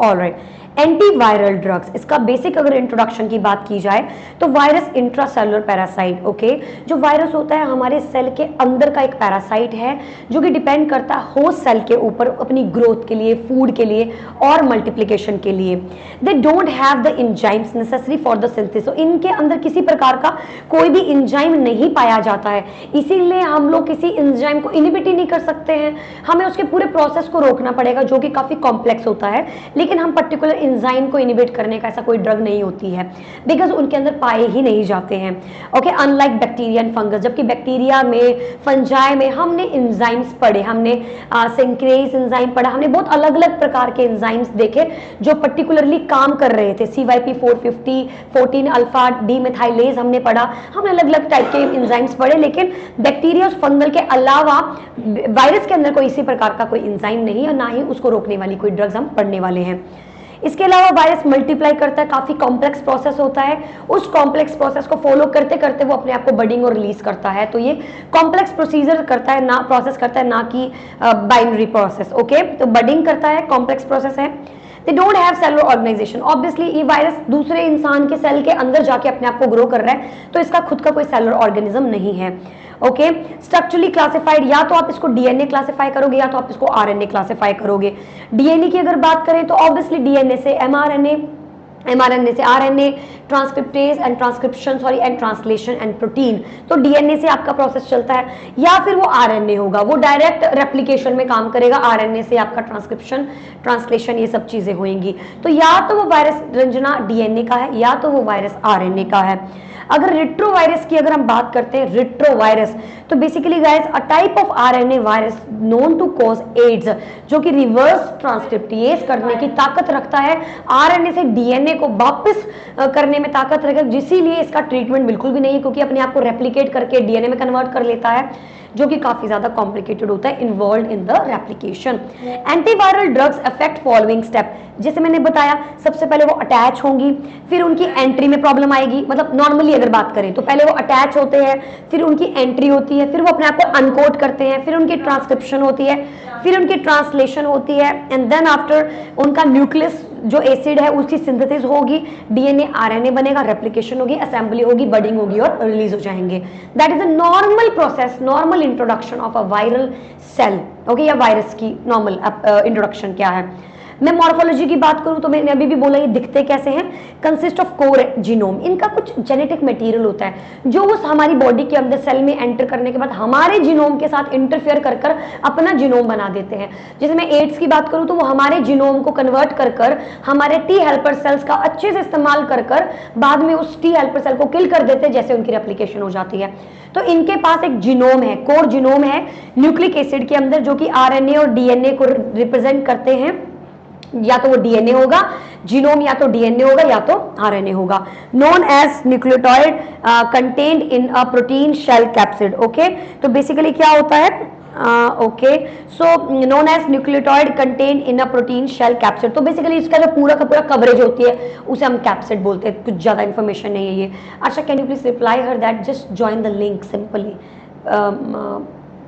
Alright, antiviral drugs, इसका basic अगर introduction की बात की जाए तो वायरस इंट्रासेलुलर पैरासाइट, ओके, जो वायरस होता है हमारे सेल के अंदर का एक पैरासाइट है जो कि डिपेंड करता है होस्ट सेल के ऊपर अपनी ग्रोथ के लिए, फूड के लिए और मल्टीप्लिकेशन के लिए। दे don't have the enzymes necessary for the synthesis, इनके अंदर किसी प्रकार का कोई भी एंजाइम नहीं पाया जाता है, इसीलिए हम लोग किसी एंजाइम को इनिबिट ही नहीं कर सकते हैं, हमें उसके पूरे प्रोसेस को रोकना पड़ेगा जो कि काफी कॉम्प्लेक्स होता है, लेकिन हम पर्टिकुलर एंजाइम को इनिबिट करने का ऐसा कोई ड्रग नहीं होती है बिकॉज उनके अंदर पाए ही नहीं जाते हैं। Okay, unlike bacteria and fungus, जबकि बैक्टीरिया में, फंजाई में हमने एंजाइम्स पढ़े, हमने सिंक्रेज एंजाइम पढ़ा, हमने बहुत अलग अलग प्रकार के एंजाइम्स देखे जो पर्टिकुलरली काम कर रहे थे। CYP450, 14 अल्फा डीमेथाइलेज हमने पढ़ा, हमने अलग अलग टाइप के एंजाइम्स पढ़े, लेकिन बैक्टीरिया और फंगल के अलावा वायरस के अंदर कोई इसी प्रकार का कोई एंजाइम नहीं है, ना ही उसको रोकने वाली कोई ड्रग्स हम पढ़ने वाले हैं। इसके अलावा वायरस मल्टीप्लाई करता है, काफी कॉम्प्लेक्स प्रोसेस होता है, उस कॉम्प्लेक्स प्रोसेस को फॉलो करते करते वो अपने आप को बडिंग और रिलीज करता है, तो ये कॉम्प्लेक्स प्रोसीजर करता है, ना प्रोसेस करता है, ना कि बाइनरी प्रोसेस। ओके, तो बडिंग करता है, कॉम्प्लेक्स प्रोसेस है। They don't have cellular organisation, obviously ये वायरस दूसरे इंसान के सेल के अंदर जाके अपने आप को ग्रो कर रहा है, तो इसका खुद का कोई सेलुलर ऑर्गेनिज्म नहीं है। ओके, स्ट्रक्चरली क्लासिफाइड, या तो आप इसको डीएनए क्लासिफाई करोगे या तो आप इसको आरएनए क्लासिफाई करोगे। डीएनए की अगर बात करें तो ऑब्वियसली डीएनए से एमआरएनए, एमआरएनए से RNA, transcriptase and transcription sorry and translation and protein, तो डीएनए से आपका प्रोसेस चलता है, या फिर वो आरएनए होगा, वो डायरेक्ट रेप्लिकेशन में काम करेगा, आरएनए से आपका ट्रांसक्रिप्शन, ट्रांसलेशन, ये सब चीजें होंगी। तो या तो वो वायरस रंजना डीएनए का है या तो वो वायरस आरएनए का है। अगर रिट्रोवायरस की अगर हम बात करते हैं, रिट्रोवायरस तो basically guys a type of RNA virus known to cause AIDS, जो कि रिवर्स ट्रांसक्रिप्टेज करने की ताकत रखता है, आरएनए से डीएनए को वापस करने में ताकत रखता है, इसीलिए इसका ट्रीटमेंट बिल्कुल भी नहीं है, क्योंकि अपने आप को रेप्लिकेट करके डीएनए में कन्वर्ट कर लेता है, जो कि काफी ज्यादा कॉम्प्लिकेटेड होता है, involve in the replication. Antiviral drugs affect following step, जैसे मैंने बताया सबसे पहले वो अटैच होंगी, फिर उनकी एंट्री में प्रॉब्लम आएगी, मतलब नॉर्मली अगर बात करें तो पहले वो अटैच होते हैं, फिर उनकी एंट्री होती है, फिर वो अपने आप को अनकोड करते हैं, फिर उनकी ट्रांसक्रिप्शन होती है, फिर उनकी ट्रांसलेशन होती है, एंड देन आफ्टर उनका न्यूक्लियस जो एसिड है उसकी सिंथेसिस होगी, डीएनए आरएनए बनेगा, रेप्लिकेशन होगी, असेंबली होगी, बडिंग होगी और रिलीज हो जाएंगे। That is a normal process, normal introduction of a viral cell. Okay, या वायरस की नॉर्मल इंट्रोडक्शन क्या है। मैं मॉर्फोलॉजी की बात करूं तो मैंने अभी भी बोला ये दिखते कैसे हैं, कंसिस्ट ऑफ कोर जीनोम, इनका कुछ जेनेटिक मटेरियल होता है जो उस हमारी बॉडी के अंदर सेल में एंटर करने के बाद हमारे जीनोम के साथ इंटरफेयर कर कर अपना जीनोम बना देते हैं। जैसे मैं एड्स की बात करूं तो वो हमारे जीनोम को कन्वर्ट कर कर हमारे टी हेल्पर सेल्स का अच्छे से इस्तेमाल कर कर बाद में उस टी हेल्पर सेल को किल कर देते हैं, जैसे उनकी रेप्लिकेशन हो जाती है। तो इनके पास एक जीनोम है, कोर जीनोम है न्यूक्लिक एसिड के अंदर, जो कि आरएनए और डीएनए को रिप्रेजेंट करते हैं, या तो वो डीएनए होगा जीनोम, या तो डीएनए होगा या तो आरएनए होगा, known as nucleotide contained in a protein shell capsid. Okay, तो बेसिकली क्या होता है, okay, so known as nucleotide contained in a protein shell capsid, तो बेसिकली इसका जो पूरा का पूरा कवरेज होती है उसे हम कैप्सिड बोलते हैं, कुछ ज्यादा इंफॉर्मेशन नहीं है ये। अच्छा, can you please reply her that, just join the link simply.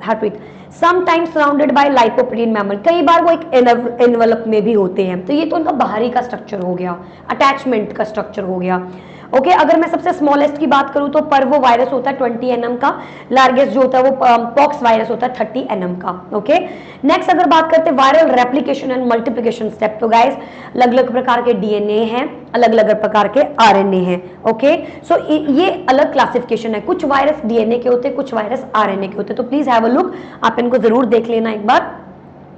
Harpreet, sometimes surrounded by lipoprotein member, कई बार वो एक एनवलप में भी होते हैं, तो ये तो उनका बाहरी का स्ट्रक्चर हो गया, अटैचमेंट का स्ट्रक्चर हो गया। ओके, अगर मैं सबसे स्मॉलेस्ट की बात करूं तो पर्वो वायरस होता है 20 nm का, लार्जेस्ट जो होता है वो पॉक्स वायरस होता है 30 nm का। ओके, नेक्स्ट अगर बात करते हैं viral replication and multiplication step, तो गाइस अलग अलग प्रकार के डीएनए हैं, अलग अलग प्रकार के आरएनए हैं। ओके, सो ये अलग क्लासिफिकेशन है, कुछ वायरस डीएनए के होते हैं, कुछ वायरस आरएनए के होते हैं, तो प्लीज हैव अ लुक, आप इनको जरूर देख लेना एक बार।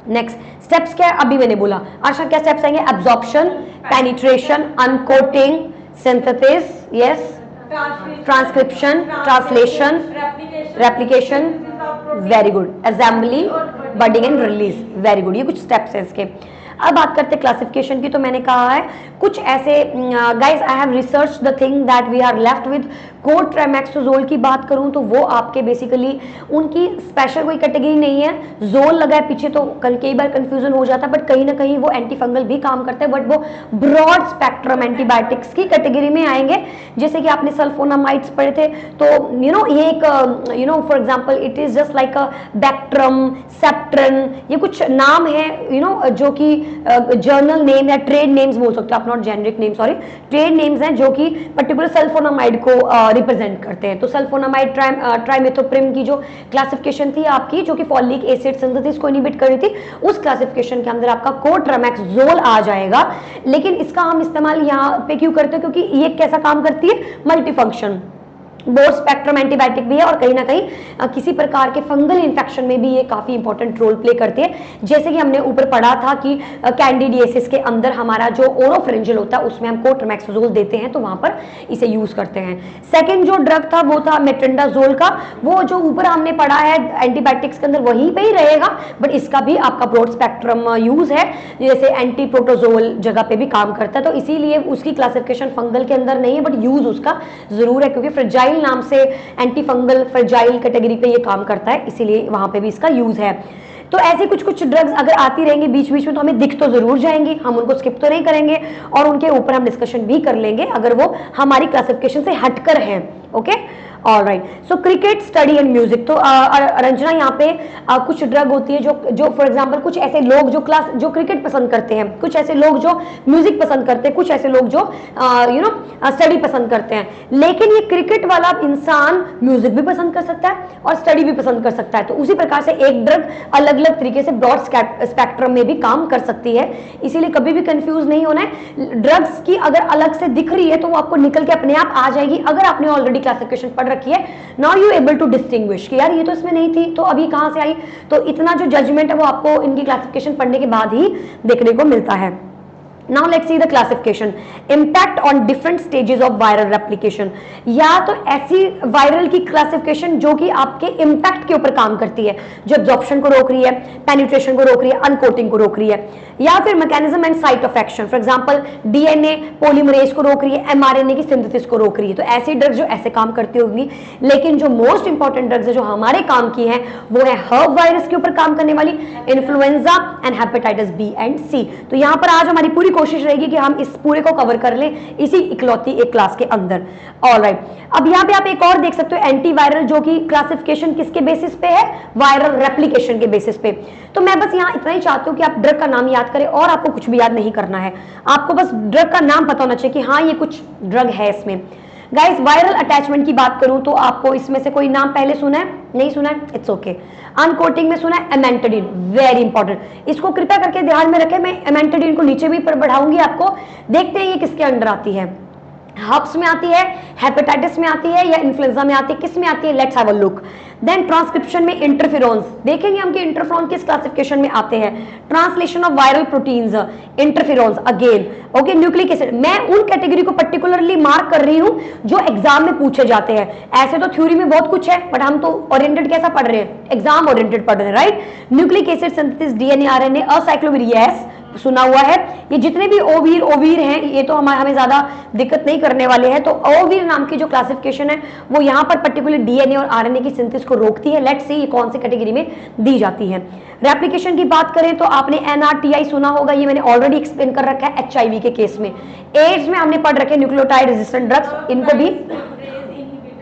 नेक्स्ट स्टेप्स क्या है, अभी मैंने बोला। आशा क्या स्टेप्स आएंगे, absorption, penetration, uncoating, synthesis, yes, transcription, translation, replication, very good, assembly, budding and release, very good, ये कुछ steps हैं इसके। अब बात करते हैं क्लासिफिकेशन की, तो मैंने कहा है कुछ ऐसे guys, I have research the thing that we are left with cotrimoxazole की बात करूं तो वो आपके बेसिकली उनकी स्पेशल कोई कैटेगरी नहीं है, जोल लगा है पीछे तो कई बार कंफ्यूजन हो जाता है, बट कहीं ना कहीं वो एंटी फंगल भी काम करता है, बट वो ब्रॉड स्पेक्ट्रम एंटीबायोटिक्स की कैटेगरी में आएंगे। जैसे कि आपने सल्फोनामाइड्स पढ़े थे, तो ये एक for example it is just like a Bactrim, Septran, ये कुछ नाम है जो कि जर्नल नेम या ट्रेड नेम्स बोल सकते हो आप, not generic name, sorry, trade names हैं जो कि पर्टिकुलर सल्फोनामाइड को रिप्रेजेंट करते हैं। तो सल्फोनामाइड ट्राइमेथोप्रिम की जो क्लासिफिकेशन थी आपकी, जो कि फॉलिक एसिड सिंथेसिस को इनहिबिट कर रही थी, उस क्लासिफिकेशन के अंदर आपका कोट्रामेक्सोजोल आ जाएगा। लेकिन इसका हम इस्तेमाल यहाँ पे क्यों करते हैं, क्योंकि ये कैसा काम करती है, मल्टीफंक्शन, ब्रॉड स्पेक्ट्रम एंटीबायोटिक भी है और कहीं ना कहीं किसी प्रकार के फंगल इन्फेक्शन में भी ये काफी इंपॉर्टेंट रोल प्ले करती है। जैसे कि हमने ऊपर पढ़ा था कि कैंडिडियासिस के अंदर हमारा जो ओरोफ्रिंजियल होता है उसमें हम कोट्रामेक्सोजोल देते हैं, तो वहां पर इसे यूज करते हैं। सेकेंड जो ड्रग था वो था मेट्रोनिडाजोल का, वो जो ऊपर हमने पढ़ा है एंटीबायोटिक्स के अंदर वहीं पे ही रहेगा, बट इसका भी आपका ब्रॉड स्पेक्ट्रम यूज है, जैसे एंटी प्रोटोजोल जगह पे भी काम करता है, तो इसीलिए उसकी क्लासिफिकेशन फंगल के अंदर नहीं है, बट यूज उसका जरूर है, क्योंकि फ्रेजाइल नाम से एंटी फंगल फ्रेजाइल कैटेगरी पे ये काम करता है, इसीलिए वहां पे भी इसका यूज है। तो ऐसे कुछ कुछ ड्रग्स अगर आती रहेंगी बीच बीच में तो हमें दिख तो जरूर जाएंगी, हम उनको स्किप तो नहीं करेंगे और उनके ऊपर हम डिस्कशन भी कर लेंगे अगर वो हमारी क्लासिफिकेशन से हटकर हैं। Okay, alright. So cricket, study and music. तो रंजना यहाँ पे कुछ ड्रग होती है जो फॉर एग्जांपल कुछ ऐसे लोग जो क्रिकेट पसंद करते हैं, कुछ ऐसे लोग जो म्यूजिक पसंद करते हैं, कुछ ऐसे लोग जो स्टडी पसंद करते हैं, लेकिन ये क्रिकेट वाला इंसान म्यूजिक भी पसंद कर सकता है और स्टडी भी पसंद कर सकता है। तो उसी प्रकार से एक ड्रग अलग अलग तरीके से ब्रॉड स्पेक्ट्रम में भी काम कर सकती है, इसीलिए कभी भी कंफ्यूज नहीं होना है। ड्रग्स की अगर अलग से दिख रही है तो वो आपको निकल के अपने आप आ जाएगी, अगर आपने ऑलरेडी क्लासिफिकेशन पढ़ रखी है। Now you able to distinguish कि यार ये तो इसमें नहीं थी तो अभी कहां से आई, तो इतना जो जजमेंट है वो आपको इनकी क्लासिफिकेशन पढ़ने के बाद ही देखने को मिलता है। Now let's see the classification. Impact on different stages of viral replication. या तो ऐसी वायरल की क्लासिफिकेशन जो कि आपके इम्पैक्ट के ऊपर काम करती है, जो एब्जॉर्प्शन को रोक रही है, पेनिट्रेशन को रोक रही है, अनकोटिंग को रोक रही है, या फिर mechanism and site of action, for example DNA polymerase को रोक रही है, एमआरएनए की सिंथेसिस को रोक रही है। तो ऐसी ड्रग्स जो ऐसे काम करती होगी, लेकिन जो मोस्ट इंपॉर्टेंट ड्रग्स है जो हमारे काम की है वो है हर्ब वायरस के ऊपर काम करने वाली, influenza and hepatitis B and C. तो यहाँ पर आज हमारी पूरी कोशिश रहेगी कि हम इस पूरे को कवर कर लें इसी इकलौती एक क्लास के अंदर। ऑलराइट, अब यहाँ पे आप एक और देख सकते हो एंटीवायरल, जो कि क्लासिफिकेशन किसके बेसिस पे है, वायरल रेप्लिकेशन के बेसिस पे। तो मैं बस यहाँ इतना ही चाहती हूँ कि आप ड्रग का नाम याद करें और आपको कुछ भी याद नहीं करना है, आपको बस ड्रग का नाम पता होना चाहिए कि हाँ ये कुछ ड्रग है इसमें। गाइस, वायरल अटैचमेंट की बात करूं तो आपको इसमें से कोई नाम पहले सुना है, नहीं सुना है, इट्स ओके। अनकोटिंग में सुना है एमेंटाडिन, वेरी इंपॉर्टेंट, इसको कृपया करके ध्यान में रखें। मैं एमेंटाडिन को नीचे भी बढ़ाऊंगी आपको, देखते हैं ये किसके अंडर आती है, हब्स में आती है, हेपेटाइटिस में आती है या इन्फ्लुएंजा में आती है, किस में आती है, let's have a look. Then transcription में इंटरफेरोन्स, देखेंगे हम कि इंटरफेरोन किस क्लासिफिकेशन में आते हैं। Translation of viral proteins, interferons again, okay. Nucleic acid, मैं उन कैटेगरी को पर्टिकुलरली मार्क कर रही हूं जो एग्जाम में पूछे जाते हैं। ऐसे तो थ्योरी में बहुत कुछ है, बट हम तो ओरिएंटेड कैसा पढ़ रहे हैं, एग्जाम ओरिएंटेड पढ़ रहे हैं, right. Nucleic acid synthesis, DNA, RNA, acyclovir, yes सुना हुआ है। ये जितने भी ओवीर हैं ये तो हमें ज्यादा दिक्कत नहीं करने वाले हैं। तो ओवीर नाम की जो क्लासिफिकेशन है वो यहाँ पर पर्टिकुलर डीएनए और आरएनए की सिंथेसिस को रोकती है। लेट्स सी ये कौन सी कैटेगरी में दी जाती है। रेप्लिकेशन की बात करें तो आपने एनआरटीआई सुना होगा, ये मैंने ऑलरेडी एक्सप्लेन कर रखा है एचआईवी के केस में। एड्स में हमने पढ़ रखे न्यूक्लियोटाइड रेजिस्टेंट ड्रग्स, इनको भी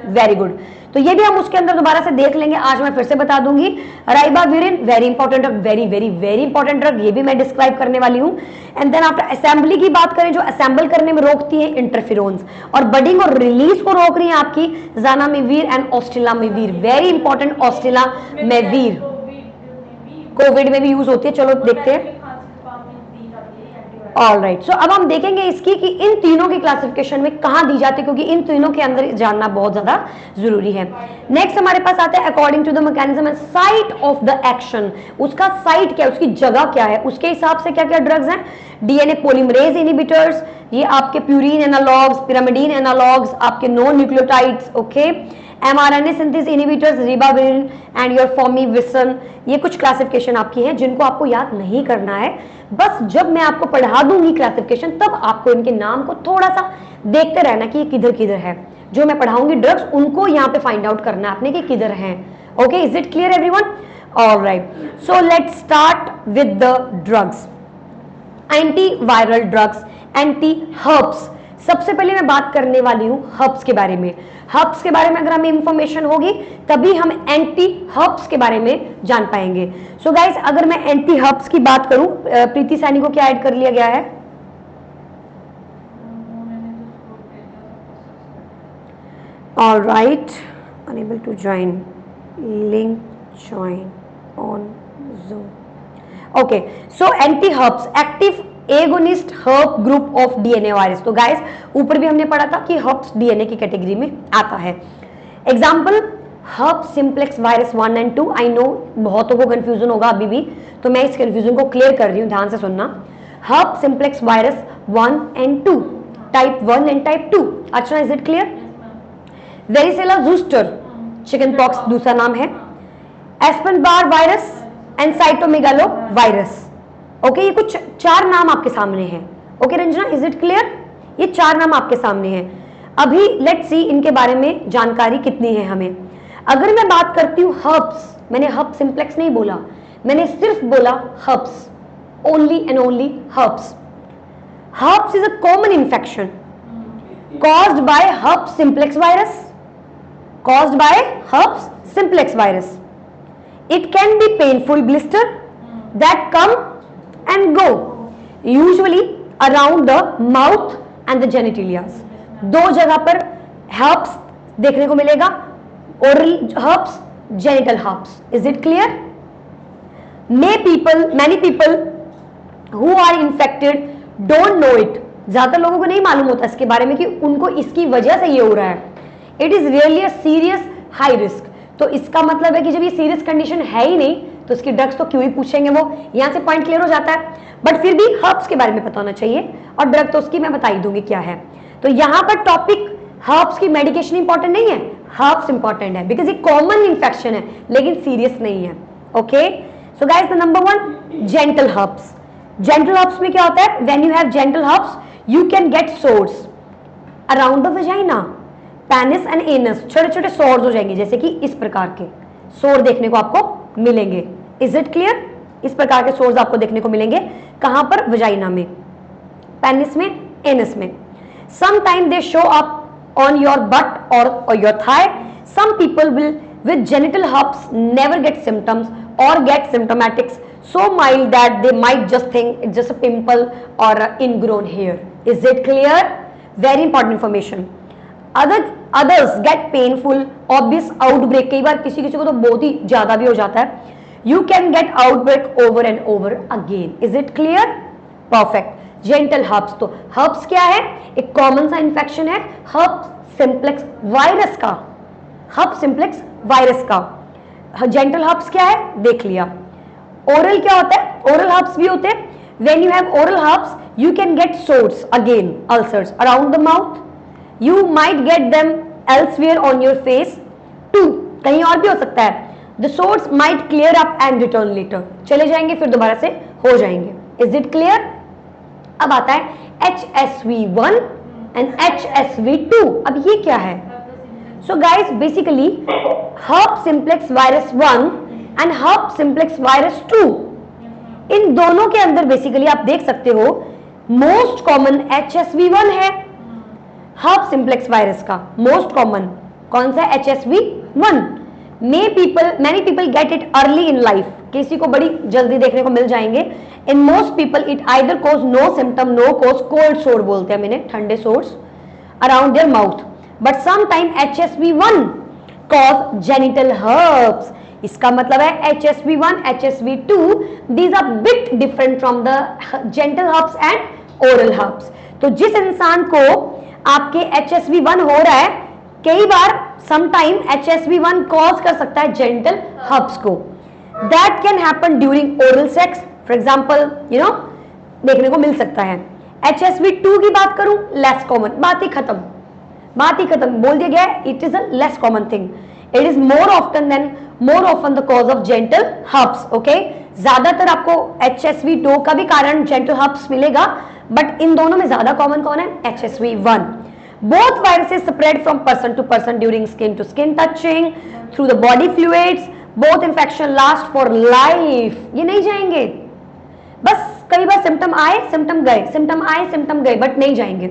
वेरी गुड, तो ये भी हम उसके अंदर दोबारा से देख लेंगे। आज मैं फिर से बता दूंगी, ribavirin very important drug, very very very important drug, ये भी मैं डिस्क्राइब करने वाली हूं। एंड देन आफ्टर असेंबली की बात करें, जो असेंबल करने में रोकती है इंटरफेरोन्स, और बडिंग और रिलीज को रोक रही है आपकी जानामिविर एंड ऑस्टेलामिविर, वेरी इंपॉर्टेंट ऑस्टेलामिविर, कोविड में भी यूज होती है। चलो देखते हैं। ऑलराइट, सो अब हम देखेंगे इसकी कि इन तीनों की क्लासिफिकेशन में कहां दी जाती है, क्योंकि इन तीनों के अंदर जानना बहुत ज्यादा जरूरी है। नेक्स्ट हमारे पास आता है according to the mechanism and site of the action, उसका साइट क्या है, उसकी जगह क्या है, उसके हिसाब से क्या क्या ड्रग्स हैं। डीएनए पॉलीमरेज इनहिबिटर्स, ये आपके प्यूरिन एनालॉग्स, पिरामिडीन एनालॉग्स, आपके non nucleotides, okay. MRNA synthesis inhibitors, ribavirin and your fomivirsen, ये कुछ क्लासिफिकेशन आपकी है जिनको आपको याद नहीं करना है। बस जब मैं आपको पढ़ा दूंगी क्लासिफिकेशन तब आपको इनके नाम को थोड़ा सा देखते रहना कि ये किधर किधर है, जो मैं पढ़ाऊंगी ड्रग्स, उनको यहाँ पे फाइंड आउट करना है आपने कि किधर हैं। Okay, is it clear everyone? Alright, so let's start with the drugs. Anti viral drugs, anti herbs. सबसे पहले मैं बात करने वाली हूं हर्ब्स के बारे में। हर्ब्स के बारे में अगर हमें इंफॉर्मेशन होगी तभी हम एंटी हर्ब्स के बारे में जान पाएंगे। सो गाइस, अगर मैं एंटी हर्ब्स की बात करूं, प्रीति सैनी को क्या ऐड कर लिया गया है? Alright, unable to join, link join on Zoom। Okay, so anti herpes, active agonist herpes group of DNA virus. तो गाइस, ऊपर भी हमने पढ़ा था कि हर्ब्स डीएनए की कैटेगरी में आता है। Example, herb simplex virus 1 and 2। I know बहुतों को कंफ्यूजन होगा अभी भी, तो मैं इस कंफ्यूजन को क्लियर कर रही हूं, ध्यान से सुनना। Herpes simplex virus 1 and 2, type 1 and type 2। अच्छा, is it clear? Varicella zoster chickenpox दूसरा नाम है। Epstein Barr virus and cytomegalovirus. Okay, ये कुछ 4 नाम आपके सामने हैं। Okay Ranjana, is it clear? ये 4 नाम आपके सामने हैं। अभी लेट्स सी इनके बारे में जानकारी कितनी है हमें। अगर मैं बात करती हूँ हर्ब्स, मैंने हर्ब सिंप्लेक्स नहीं बोला, मैंने सिर्फ बोला herbs, only and only herbs. Herbs is a common infection caused by herpes simplex virus, caused by herpes simplex virus. It can be painful blister that come and go, usually around the mouth and the genitalias। 2 जगह पर herpes देखने को मिलेगा, oral herpes, genital herpes। Is it clear? Many people who are infected don't know it। ज्यादातर लोगों को नहीं मालूम होता इसके बारे में कि उनको इसकी वजह से ये हो रहा है। It is really a serious high risk. तो इसका मतलब है कि जब ये सीरियस कंडीशन है ही नहीं तो इसकी ड्रग्स तो क्यों ही पूछेंगे, वो यहां से पॉइंट क्लियर हो जाता है। बट फिर भी हर्ब्स के बारे में पता होना चाहिए, और ड्रग तो उसकी मैं बता ही दूंगी क्या है। तो यहां पर टॉपिक हर्ब्स की मेडिकेशन इंपॉर्टेंट नहीं है, हर्ब्स इंपॉर्टेंट है बिकॉज ये कॉमन इंफेक्शन है लेकिन सीरियस नहीं है। Okay, so guys, the number 1, gentle herbs. Gentle herbs में क्या होता है? When you have gentle herbs you can get sores around the vagina, penis and anus। छोटे छोटे sores हो जाएंगे, जैसे कि इस प्रकार के sore देखने को आपको मिलेंगे। Is it clear? इस प्रकार के sores आपको देखने को मिलेंगे कहां पर? vagina में, penis में, anus में। Sometimes they show up on your butt or your thigh। Some people will with genital herpes never get symptoms or get symptomatics so mild that they might just think it's just a pimple or a ingrown hair। Is it clear? Very important information। Others get painful obvious outbreak। कई बार किसी को तो बहुत ही ज्यादा भी हो जाता है। You can get outbreak over and over again। Is it clear? Perfect। Genital herpes, तो herpes क्या है? एक कॉमन सा इन्फेक्शन है herpes simplex वायरस का, herpes simplex वायरस का। जेंटल हर्ब्स क्या है देख लिया। ओरल क्या होता है? ओरल हर्ब्स भी होते हैं। When you have oral herpes you can get sores, again ulcers around the mouth. You might get them elsewhere on your face too, कहीं और भी हो सकता है। The sores might clear up and return later, चले जाएंगे फिर दोबारा से हो जाएंगे। Is it clear? अब आता है HSV1 एंड HSV2। अब ये क्या है? So guys, basically herpes simplex virus 1 and herpes simplex virus 2, इन दोनों के अंदर बेसिकली आप देख सकते हो मोस्ट कॉमन HSV1 है। herpes simplex वायरस का मोस्ट कॉमन कौन सा? HSV1। many people get it early in life, किसी को बड़ी जल्दी देखने को मिल जाएंगे। in most people it either cause no symptom, no cause cold sore बोलते हैं मैंने, ठंडे sores around their mouth, but sometime HSV1 cause genital herpes। इसका मतलब है HSV1, HSV2 these are bit different from the genital herpes and oral herpes। तो जिस इंसान को आपके HSV1 हो रहा है, कई बार sometime HSV1 cause कर सकता है genital herpes को। that can happen during oral sex, for example you know देखने को मिल सकता है। HSV2 की बात करूं, लेस कॉमन, बात ही खत्म बोल दिया गया है। It is a less common thing, it is more often the cause of gentle herpes. Okay, ज्यादातर आपको HSV2 का भी कारण जेंटल हर्प्स मिलेगा, बट इन दोनों में ज्यादा कॉमन कौन है? HSV1। Both viruses spread from person to person during skin to skin touching, through the body fluids. Both infection last for life. ये नहीं जाएंगे, बस कई बार सिम्टम आए सिम्टम गए, सिम्टम आए सिम्टम गए, बट नहीं जाएंगे.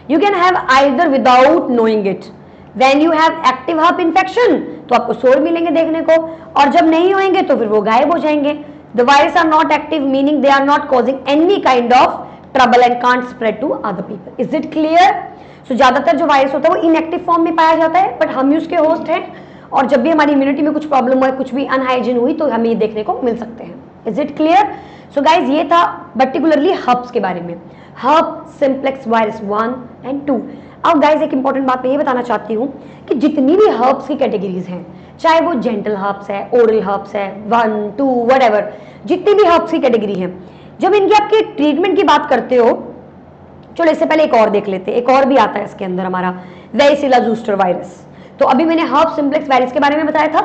You can have either without knowing it. When you have active herp infection, तो आपको सोर मिलेंगे देखने को, और जब नहीं होंगे तो फिर वो गायब हो जाएंगे. The virus are not active, meaning they are not causing any kind of trouble and can't spread to other people. Is it clear? So ज्यादातर जो वायरस होता है वो इनएक्टिव फॉर्म में पाया जाता है, बट हम ही उसके होस्ट हैं, और जब भी हमारी इम्यूनिटी में कुछ प्रॉब्लम हुआ, कुछ भी अनहाइजीन हुई, तो हमें ये देखने को मिल सकते हैं. Is it clear? So guys, ये था पर्टिकुलरली हर्ब्स के बारे में, हर्ब सिंप्लेक्स वायरस 1 and 2. अब गाइज एक इंपॉर्टेंट बात मैं ये बताना चाहती हूँ कि जितनी भी हर्ब्स की कैटेगरीज हैं, चाहे वो जेंटल हर्ब्स है, ओरल हर्ब्स है, 1, 2 व्हाटएवर, जितनी भी हर्ब्स की कैटेगरी हैं, जब इनकी आपके ट्रीटमेंट की बात करते हो, चलो इससे पहले एक और देख लेते हैं. एक और भी आता है इसके अंदर हमारा वेरिसिला ज़ूस्टर वायरस. तो अभी मैंने हर्ब सिंप्लेक्स वायरस के बारे में बताया था.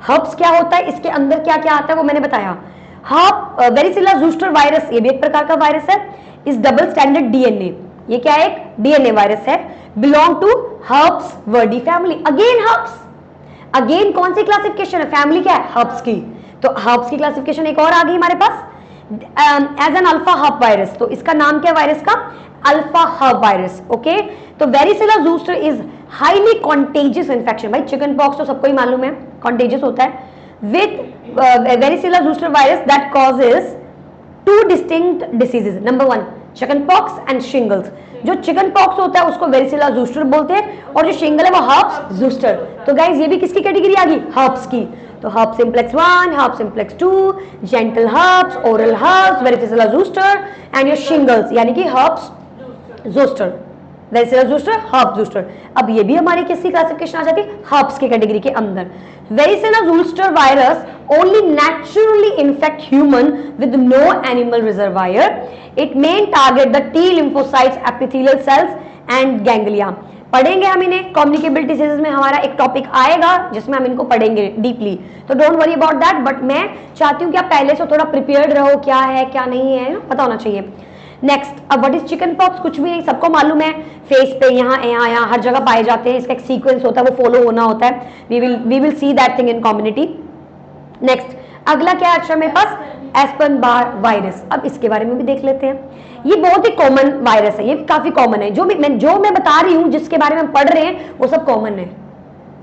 हर्ब्स क्या होता है, इसके अंदर क्या क्या आता है वो मैंने बताया. हर्ब वेरिसिला ज़ूस्टर वायरस ये भी एक प्रकार का वायरस है. इस डबल स्टैंडर्ड डीएनए, ये क्या है, एक डीएनए वायरस है. Belong to herpes viridae family. Again herpes, again कौन सी क्लासिफिकेशन है, फैमिली क्या है, हर्ब्स की. तो हर्ब्स की क्लासिफिकेशन एक और आ गई हमारे पास as an alpha herpes virus. तो इसका नाम क्या वायरस का, अल्फा हर्ब वायरस. ओके, तो varicella zoster is highly contagious infection. भाई चिकन पॉक्स तो सबको ही मालूम है कॉन्टेजियस होता है. With varicella zoster virus that causes 2 distinct diseases. Number 1 chicken pox and shingles. जो चिकन पॉक्स होता है उसको वेरिसिला ज़ूस्टर बोलते हैं, और जो शिंगल है वो हर्ब्स ज़ूस्टर. तो गाइज ये भी किसकी कैटेगरी आ गई, हर्ब्स की. तो herpes simplex 1, herpes simplex 2, genital herpes, oral herpes, varicella zoster and your shingles यानी कि हर्ब्स ज़ूस्टर, वेरिसिला ज़ूस्टर, हर्ब ज़ूस्टर. अब ये भी हमारी किसकी क्लासिफिकेशन आ जाती है, हर्ब्स की कैटेगरी के अंदर. Varicella zoster virus only naturally infect human with no animal reservoir. It main target the T lymphocytes, epithelial cells and ganglia. पढ़ेंगे हम इन्हें. कम्युनिकेबल डिसीजेज में हमारा एक टॉपिक आएगा जिसमें हम इनको पढ़ेंगे डीपली, तो don't worry about that. But मैं चाहती हूँ कि आप पहले से थोड़ा प्रिपेयर्ड रहो, क्या है क्या नहीं है पता होना चाहिए. नेक्स्ट, अब व्हाट इज चिकन पॉक्स, कुछ भी नहीं, सबको मालूम है. फेस पे यहाँ यहाँ यहाँ हर जगह पाए जाते हैं. इसका एक सीक्वेंस होता है, वो फॉलो होना होता है. We will see that thing in community. Next, अगला क्या है मेरे पास, एस्पन बार वायरस. अब इसके बारे में भी देख लेते हैं. ये बहुत ही कॉमन वायरस है, ये काफी कॉमन है. जो मैं बता रही हूँ, जिसके बारे में हम पढ़ रहे हैं, वो सब कॉमन है,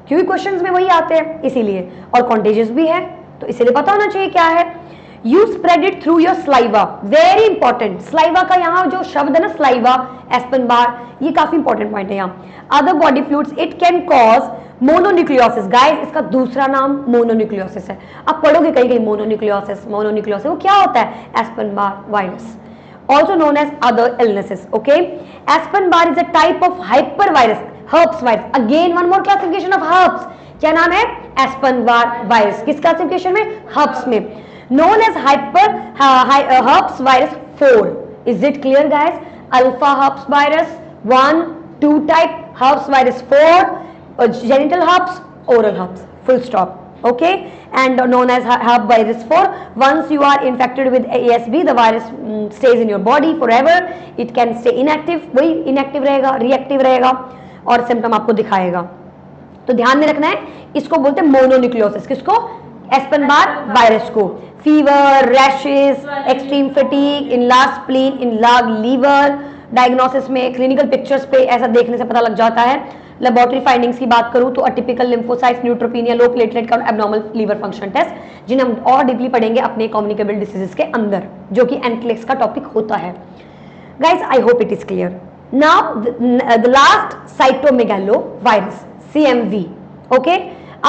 क्योंकि क्वेश्चंस में वही आते हैं इसीलिए, और कॉन्टेजियस भी है, तो इसीलिए पता होना चाहिए क्या है. You spread it through your saliva. Very important, saliva का यहाँ जो शब्द है ना, स्लाइवा, एस्पन बार, ये काफी इंपॉर्टेंट पॉइंट है यहाँ. Other body fluids, it can cause mononucleosis. Guys इसका दूसरा नाम मोनोन्यूक्लियोसिस है. आप पढ़ोगे कहीं कहीं मोनोन्यूक्लियोसिस, मोनोन्यूक्लियोसिस, वो क्या होता है, Epstein Barr virus, also known as other illnesses. Okay, Epstein-Barr is a type of hypervirus, herpes virus. Again one more classification of herpes. क्या नाम है, Epstein-Barr virus. किस क्लासिफिकेशन में, herpes में. Known as herpes virus 4. Is it clear guys? Alpha herpes virus 1, 2 type, herpes virus 4, genital herpes, oral herpes. Full stop. Okay, and known as herb virus 4. Once you are infected with ASB, the virus stays in your body forever. It can stay inactive, वही inactive रहेगा, reactive रहेगा, और symptom आपको दिखाएगा. तो ध्यान में रखना है, इसको बोलते हैं मोनोन्यूक्लियोसिस. किसको, एस्पेन-बार वायरस को. Fever, rashes, extreme fatigue, enlarge spleen, enlarge liver. Diagnosis में क्लिनिकल पिक्चर्स पे ऐसा देखने से पता लग जाता है. लेबोरेटरी फाइंडिंग्स की बात करूं तो atypical lymphocytes, neutropenia, low platelet count, abnormal liver function test, जिन्हें हम और डीपली पढ़ेंगे अपने कम्युनिकेबल डिसीजेस के अंदर, जो कि एनक्लेक्स का टॉपिक होता है. Guys I hope it is clear. Now the last, cytomegalo virus, CMV. Okay,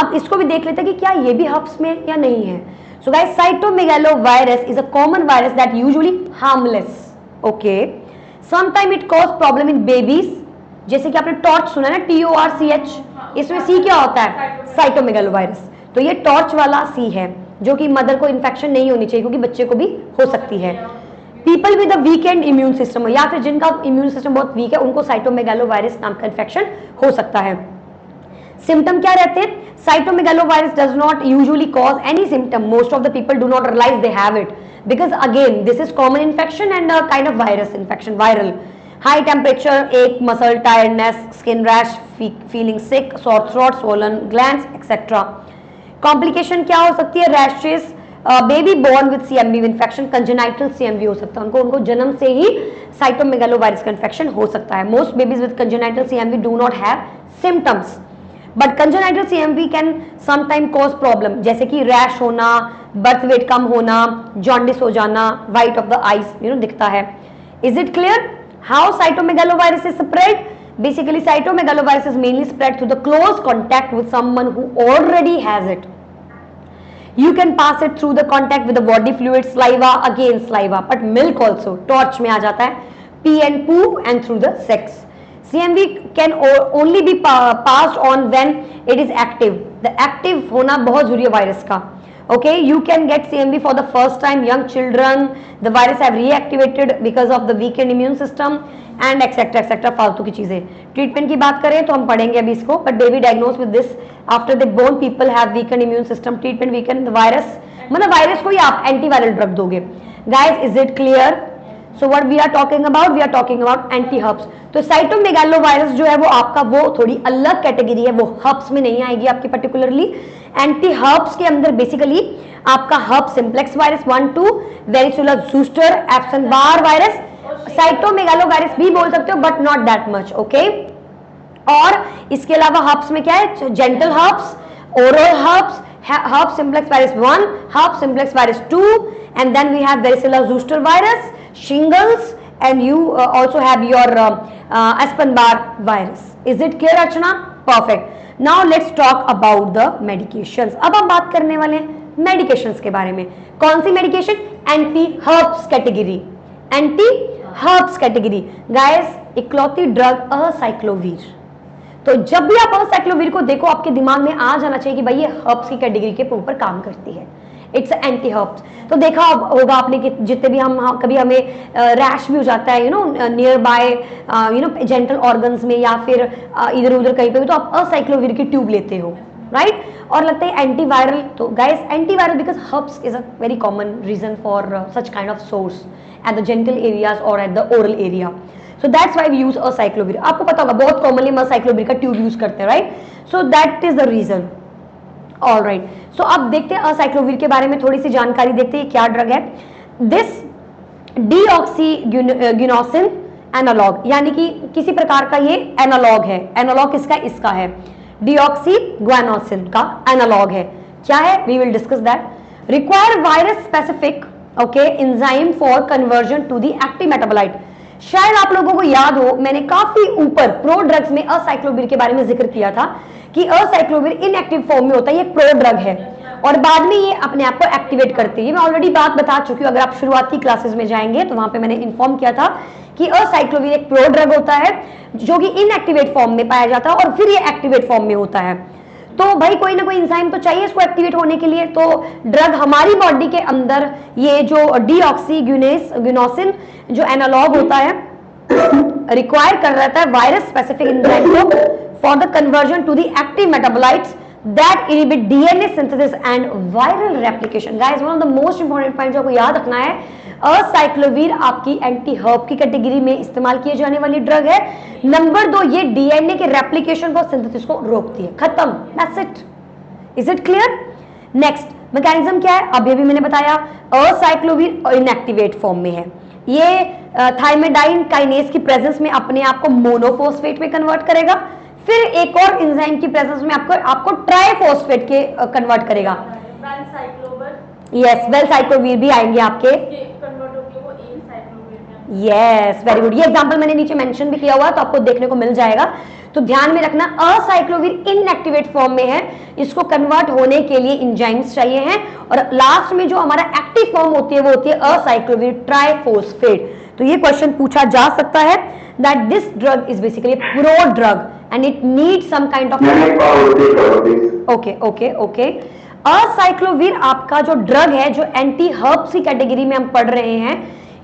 अब इसको भी देख लेते हैं कि क्या ये भी हर्ब्स में या नहीं है. So guys, cytomegalo virus is a common virus that usually harmless. Okay, sometime it cause problem in babies. जैसे कि आपने टॉर्च सुना ना, TORCH, इसमें C क्या होता है, साइटोमेगालो वायरस. तो ये टॉर्च वाला C है, जो कि मदर को इन्फेक्शन नहीं होनी चाहिए, क्योंकि बच्चे को भी हो सकती है. People with a weekend immune system, या फिर जिनका इम्यून सिस्टम बहुत वीक है, उनको साइटोमेगालो वायरस नाम का इन्फेक्शन हो सकता है. सिम्टम क्या रहते हैं, cytomegalo virus does not usually cause any symptom. Most of the people do not realise they have it, because again this is common infection and a kind of virus infection, viral. High temperature, एक muscle tiredness, skin rash, feeling sick, sore throat, swollen glands etcetera. Complication क्या हो सकती है? Rashes, baby born with CMV infection, congenital CMV हो सकता है, उनको जन्म से ही साइटोमेगालोवायरस का इन्फेक्शन हो सकता है। Most babies with congenital CMV do not have symptoms, but congenital CMV can sometime cause problem, जैसे कि रैश होना, बर्थ वेट कम होना, जॉन्डिस हो जाना, वाइट ऑफ द आईज दिखता है। Is it clear? How cytomegalovirus is spread? Basically, cytomegalovirus is mainly spread through the close contact with someone who already has it. You can pass it through the contact with the body fluid, saliva, again saliva, but milk also, torch में आ जाता है, pee and poo, and through the sex. CMV can only be passed on when it is active. The active होना बहुत जरूरी है virus का. Okay, you can get CMV for the first time, young children, the virus have reactivated because of the weakened immune system and etc etc फालतू की चीजें. Treatment की बात करें तो हम पढ़ेंगे अभी इसको, but baby diagnosed with this after they born people have weakened immune system. Treatment weaken the virus, मतलब वायरस को ही आप एंटीवायरल ड्रग दोगे. Guys, is it clear? So what we are talking about? We are talking about anti herpes. तो cytomegalovirus जो है वो आपका वो थोड़ी अलग कैटेगरी है, वो हर्प्स में नहीं आएगी आपकी पर्टिकुलरली. एंटी हर्प्स के अंदर बेसिकली आपका herpes simplex virus 1, 2, varicella zoster, Epstein Barr virus, cytomegalovirus भी बोल सकते हो but not that much. Okay, और इसके अलावा हर्प्स में क्या है? Genital herpes, oral herpes, herpes simplex virus 1, herpes simplex virus 2, and then we have varicella zoster virus, shingles, and you also have your Epstein-Barr virus. Is it clear, Archana? Perfect. Now let's talk about the medications. अब हम बात करने वाले हैं medications के बारे में. कौन सी medication? Anti herpes category. Anti herpes category. Guys, इकलौती ड्रग असाइक्लोवीर. तो जब भी आप असाइक्लोवीर को देखो आपके दिमाग में आ जाना चाहिए कि भाई ये हर्ब्स की कैटेगरी के ऊपर काम करती है. It's anti herbs. तो देखा होगा आपने कि जितने भी हम कभी हमें रैश भी हो जाता है नियर बाय जेंटल ऑर्गन्स में या फिर इधर उधर कहीं पे भी, तो आप असाइक्लोवीर की ट्यूब लेते हो, राइट? और लगता है एंटीवायरल. तो guys, antiviral because herpes is a very common reason for such kind of sores at the genital areas और at the oral area. So that's why we use acyclovir. आपको पता होगा बहुत कॉमनली हम acyclovir का tube use करते हैं, right? So that is the reason. All right. So अब देखते हैं acyclovir के बारे में थोड़ी सी जानकारी देखते हैं क्या ड्रग है. This deoxyguanosine एनालॉग, यानी कि किसी प्रकार का ये एनालॉग है. एनालॉग किसका? इसका है. deoxyguanosine का एनालॉग है. क्या है? We will discuss that. Require virus specific enzyme for conversion to the active metabolite. शायद आप लोगों को याद हो, मैंने काफी ऊपर प्रो ड्रग्स में असाइक्लोवीर के बारे में जिक्र किया था कि असाइक्लोवीर इनएक्टिव फॉर्म में होता है, ये प्रो ड्रग है और बाद में ये अपने आप को एक्टिवेट करती है. मैं ऑलरेडी बात बता चुकी हूँ, अगर आप शुरुआती क्लासेस में जाएंगे तो वहां पे मैंने इन्फॉर्म किया था कि असाइक्लोवीर एक प्रो ड्रग होता है जो कि इनएक्टिवेट फॉर्म में पाया जाता है और फिर ये एक्टिवेट फॉर्म में होता है. तो भाई कोई ना कोई एंजाइम तो चाहिए इसको एक्टिवेट होने के लिए. तो ड्रग हमारी बॉडी के अंदर ये जो डीऑक्सीग्यूनोसिन जो एनालॉग होता है रिक्वायर कर रहता है वायरस स्पेसिफिक एंजाइम को for the conversion to the active metabolites that inhibit DNA synthesis and viral replication. Guys, one of the most important point जो आपको याद रखना है, असाइक्लोवीर आपकी एंटी हर्ब की कैटेगरी में इस्तेमाल किए जाने वाली ड्रग है. नंबर 2, ये डीएनए के रेप्लिकेशन को सिंथेसिस को रोकती है. खत्म, that's it. Is it clear? Next mechanism क्या है? अभी मैंने बताया असाइक्लोवीर इनएक्टिवेट फॉर्म में है. ये थाइमेडाइन काइनेज की प्रेजेंस में अपने आप को मोनोफॉस्फेट में कन्वर्ट करेगा, फिर एक और एंजाइम की प्रेजेंस में आपको ट्राइफॉस्फेट के कन्वर्ट करेगा. यस, वेलसाइक्लोवीर भी आएंगे आपके. Yes, very good. ये एग्जांपल मैंने नीचे मेंशन भी किया हुआ तो आपको देखने को मिल जाएगा. तो ध्यान में रखना, असाइक्लोवीर इनएक्टिवेट फॉर्म में है, इसको कन्वर्ट होने के लिए एंजाइम्स चाहिए हैं और लास्ट में जो हमारा एक्टिव फॉर्म होती है वो होती है असाइक्लोवीर ट्राइफॉस्फेट. तो ये क्वेश्चन पूछा जा सकता है that this drug is basically pro drug and it need some kind of okay. Acyclovir आपका जो ड्रग है, जो एंटी हर्ब्स की कैटेगरी में हम पढ़ रहे हैं,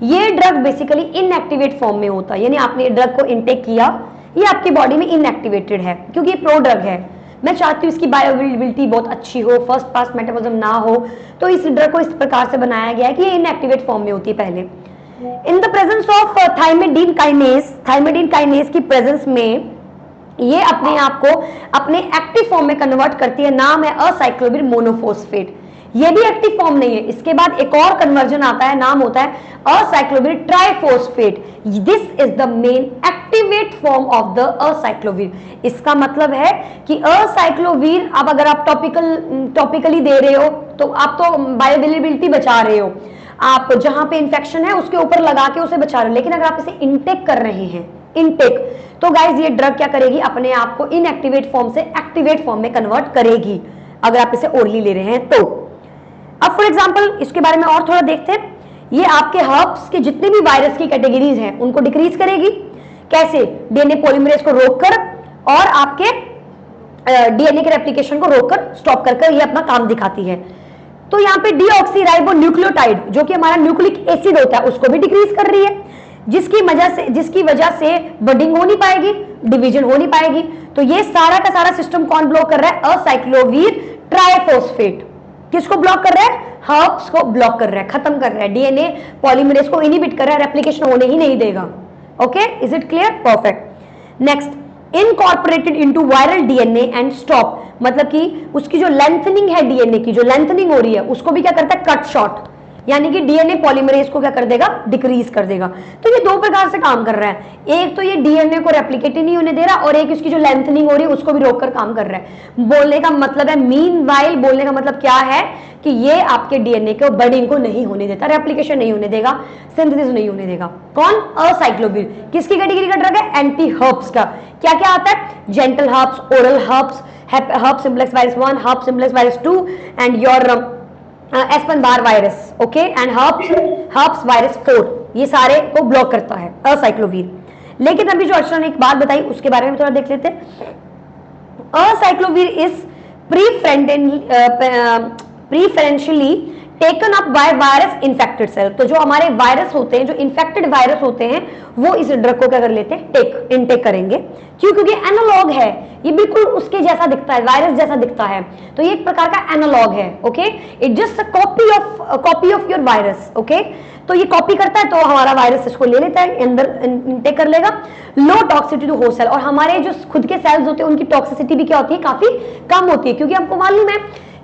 ये ड्रग बेसिकली इनएक्टिवेट फॉर्म में होता है. यानी आपने ड्रग को इनटेक किया, ये आपकी बॉडी में इनएक्टिवेटेड है क्योंकि ये प्रो ड्रग है. मैं चाहती हूँ इसकी बायोअवेलेबिलिटी बहुत अच्छी हो, फर्स्ट पास मेटाबॉलिज्म ना हो, तो इस ड्रग को इस प्रकार से बनाया गया है कि ये इनएक्टिवेट फॉर्म में होती है पहले. In the presence of thymidine kinase की प्रेजेंस में ये अपने आप को अपने एक्टिव फॉर्म में कन्वर्ट करती है, नाम है असाइक्लोविर मोनोफॉस्फेट। ये भी एक्टिव फॉर्म नहीं है, इसके बाद एक और कन्वर्जन आता है, नाम होता है acyclovir triphosphate. This is the main activate form of the acyclovir. इसका मतलब है कि असाइक्लोविर, अब अगर आप टॉपिकली दे रहे हो तो आप तो बायोअवेलेबिलिटी बचा रहे हो, आप जहां पे इंफेक्शन है उसके ऊपर लगा के उसे बचा रहे हो, लेकिन अगर आप इसे इनटेक कर रहे हैं तो गाइज ये ड्रग क्या करेगी, अपने आप को इनएक्टिवेट फॉर्म से एक्टिवेट फॉर्म में कन्वर्ट करेगी अगर आप इसे ओरली ले रहे हैं तो। अब फॉर एग्जांपल इसके बारे में और थोड़ा देखते हैं। ये आपके हर्ब्स के जितने भी वायरस की कैटेगरीज हैं उनको डिक्रीज करेगी। कैसे? डीएनए पॉलीमरेज को रोककर और आपके डीएनए के रेप्लिकेशन को रोककर स्टॉप कर ये अपना काम दिखाती है। तो यहाँ पे डीऑक्सीराइबोन्यूक्लियोटाइड जो कि हमारा न्यूक्लिक एसिड होता है उसको भी डिक्रीज कर रही है, जिसकी वजह से बडिंग हो नहीं पाएगी, डिवीजन हो नहीं पाएगी। तो ये सारा का सारा सिस्टम कौन ब्लॉक कर रहा है? Acyclovir triphosphate. किसको ब्लॉक कर रहा है? हर्ब्स को ब्लॉक कर रहा है, खत्म कर रहा है, डीएनए पॉलीमरेज को इनहिबिट कर रहा है, रेप्लिकेशन होने ही नहीं देगा। Okay, is it clear? Perfect. Next, incorporated into viral DNA and stop, मतलब कि उसकी जो लेंथनिंग है, डीएनए की जो लेंथनिंग हो रही है उसको भी क्या करता है? कट शॉर्ट, यानी कि डीएनए पॉलीमरेज को क्या कर देगा? डिक्रीज कर देगा। तो ये दो प्रकार से काम कर रहा है, एक तो ये डीएनए को रेप्लिकेट ही नहीं होने दे रहा, और एक इसकी जो लेंथनिंग हो रही है उसको भी रोककर काम कर रहा है। बोलने का मतलब है, मीनवाइल बोलने का मतलब क्या है कि ये आपके डीएनए को बडिंग को नहीं होने देता, रेप्लिकेशन नहीं होने देगा, सिंथेसिस नहीं होने देगा। कौन? असाइक्लोविर। किसकी कैटेगरी का ड्रग है? एंटी हर्ब्स का। क्या क्या आता है? Genital herpes, oral herpes, herpes simplex virus 1, herpes simplex virus 2 and your Epstein Barr virus, okay, and herpes virus 4, ये सारे को ब्लॉक करता है असाइक्लोविर। लेकिन अभी जो अर्चना ने एक बात बताई उसके बारे में थोड़ा देख लेते हैं। Acyclovir is preferentially taken up by virus infected cell. तो जो हमारे वायरस होते हैं, जो इन्फेक्टेड वायरस होते हैं, वो इस ड्रग को क्या कर लेते हैं? इनटेक करेंगे। क्यों? क्योंकि एनालॉग है, ये बिल्कुल उसके जैसा दिखता है, वायरस जैसा दिखता है, तो ये एक प्रकार का एनालॉग है। Okay, it just a copy of your virus. Okay, तो ये कॉपी करता है, तो हमारा वायरस इसको ले लेता है, अंदर इनटेक कर लेगा। लो टॉक्सिसिटी टू होस्ट सेल, और हमारे जो खुद के सेल्स होते हैं उनकी टॉक्सिसिटी भी क्या होती है? काफी कम होती है, क्योंकि आपको मालूम है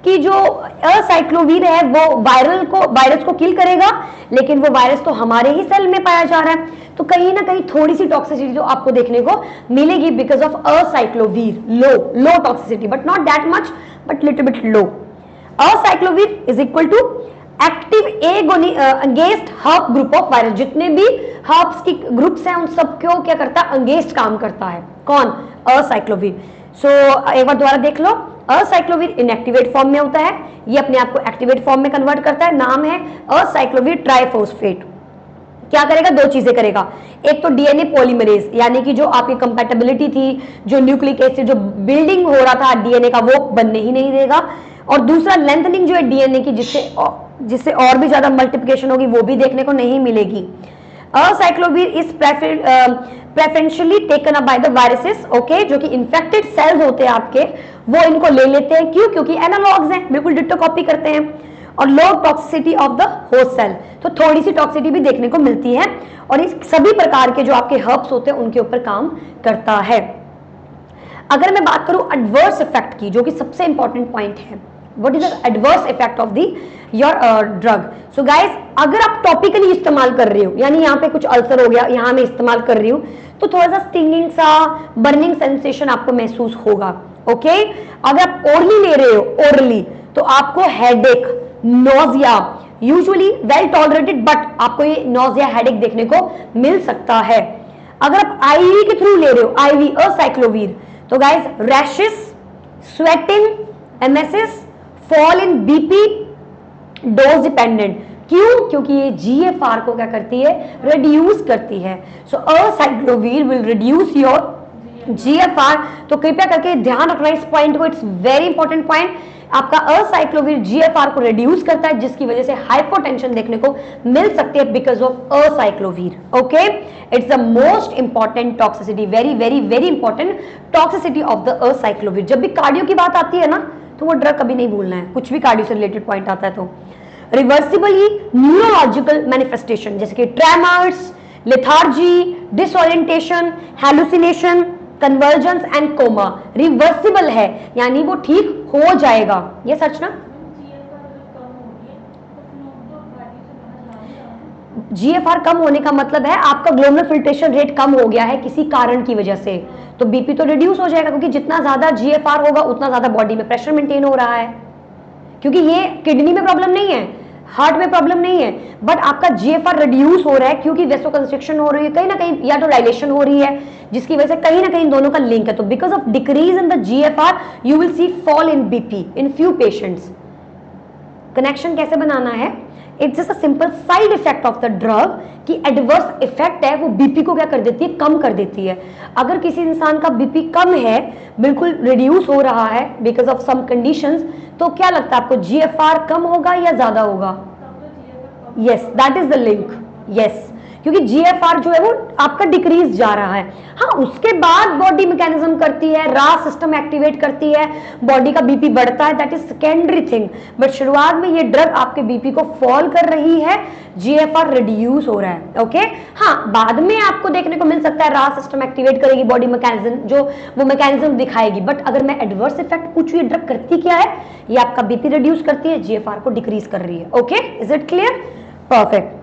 कि जो असाइक्लोविर है वो वायरस को किल करेगा, लेकिन वो वायरस तो हमारे ही सेल में पाया जा रहा है, तो कहीं ना कहीं थोड़ी सी टॉक्सिसिटी तो आपको देखने को मिलेगी because of acyclovir. Low toxicity, but not that much, but little bit low. Acyclovir is equal to active against herpes group of virus. जितने भी हर्ब्स की ग्रुप्स हैं उन सबको क्या करता है? अगेंस्ट काम करता है। कौन? असाइक्लोविर। सो एक बार दोबारा देख लो, असाइक्लोविर इनएक्टिवेट फॉर्म में होता है, ये अपने आप को एक्टिवेट फॉर्म में कन्वर्ट करता है, नाम है असाइक्लोविर ट्राइफॉस्फेट। क्या करेगा? दो चीजें करेगा, एक तो डीएनए पॉलीमरेज, यानी कि जो आपकी कंपैटिबिलिटी थी, जो न्यूक्लिक एसिड जो बिल्डिंग हो रहा था डीएनए का, वो बनने ही नहीं देगा, और दूसरा लेंथनिंग जो है डीएनए की, जिससे और भी ज्यादा मल्टीप्लिकेशन होगी, वो भी देखने को नहीं मिलेगी। Acyclovir is preferentially taken up by the viruses, okay, जो कि इन्फेक्टेड सेल्स होते हैं आपके, वो इनको ले लेते हैं। क्यों? क्योंकि एनालॉग्स हैं, बिल्कुल डिट्टो कॉपी करते हैं। और low toxicity of the host cell, तो थोड़ी सी टॉक्सिसिटी भी देखने को मिलती है, और इस सभी प्रकार के जो आपके हर्ब्स होते हैं उनके ऊपर काम करता है। अगर मैं बात करूं एडवर्स इफेक्ट की, जो कि सबसे इंपॉर्टेंट पॉइंट है, what is the adverse effect of the your drug. So guys, अगर आप टॉपिकली इस्तेमाल कर रहे हो, यानी यहाँ पे कुछ अल्सर हो गया, यहाँ मैं इस्तेमाल कर रही हूँ, तो थोड़ा सा स्टिंगिंग सा, बर्निंग सेंसेशन आपको महसूस होगा। ओके, अगर आप ओरली ले रहे हो, ओरली, तो आपको headache, nausea, usually well tolerated, but आपको ये नोजिया, हेडेक देखने को मिल सकता है। अगर आप आईवी के थ्रू ले रहे हो, आईवी असाइक्लोविर, तो guys rashes, sweating, MSS, fall in BP, dose dependent. क्यों? क्योंकि ये जीएफआर को क्या करती है? रिड्यूस करती है। सो असाइक्लोविर विल रिड्यूस योर जीएफआर। तो कृपया करके ध्यान रखना इस पॉइंट को, इट्स वेरी इंपॉर्टेंट पॉइंट। आपका असाइक्लोविर जीएफआर को रिड्यूस करता है, जिसकी वजह से हाइपोटेंशन देखने को मिल सकती है because of acyclovir. Okay, it's the most important toxicity, very very very important toxicity of the acyclovir. जब भी कार्डियो की बात आती है ना, तो वो ड्रग कभी नहीं भूलना है, कुछ भी कार्डियो से रिलेटेड पॉइंट आता है तो। रिवर्सिबली न्यूरोलॉजिकल मैनिफेस्टेशन जैसे कि tremors, lethargy, disorientation, hallucination, convergence and coma reversible है, यानी वो ठीक हो जाएगा। ये सच ना? जीएफआर कम होने का मतलब है आपका ग्लोमेरुलर फिल्ट्रेशन रेट कम हो गया है किसी कारण की वजह से, तो बीपी तो रिड्यूस हो जाएगा, क्योंकि जितना ज्यादा जीएफआर होगा उतना ज्यादा बॉडी में प्रेशर मेंटेन हो रहा है। क्योंकि ये किडनी में प्रॉब्लम नहीं है, हार्ट में प्रॉब्लम नहीं है, बट आपका जीएफआर रिड्यूस हो रहा है क्योंकि वेसोकंस्ट्रिक्शन हो रही है कहीं ना कहीं, या तो डायलेशन हो रही है, जिसकी वजह से कहीं ना कहीं दोनों का लिंक है। तो because of decrease in the GFR you will see fall in BP in few patients. Connection कैसे बनाना है? It's just a simple side effect of the drug कि एडवर्स इफेक्ट है वो बीपी को क्या कर देती है, कम कर देती है। अगर किसी इंसान का बीपी कम है, बिल्कुल रिड्यूस हो रहा है बिकॉज ऑफ सम कंडीशंस, तो क्या लगता है आपको जीएफआर कम होगा या ज्यादा होगा? Yes, that is the link. Yes, क्योंकि जीएफआर जो है वो आपका डिक्रीज जा रहा है। हाँ, उसके बाद बॉडी मैकेनिज्म करती है, रास सिस्टम एक्टिवेट करती है, बॉडी का बीपी बढ़ता है, that is secondary thing. But शुरुआत में ये ड्रग आपके बीपी को फॉल कर रही है, जीएफआर रिड्यूस हो रहा है। ओके, हाँ, बाद में आपको देखने को मिल सकता है रास सिस्टम एक्टिवेट करेगी, बॉडी मैकेनिज्म जो वो मैकेनिज्म दिखाएगी। बट अगर मैं एडवर्स इफेक्ट पूछूं, ये ड्रग करती क्या है? ये आपका बीपी रिड्यूस करती है, जीएफआर को डिक्रीज कर रही है। Okay, is it clear? Perfect.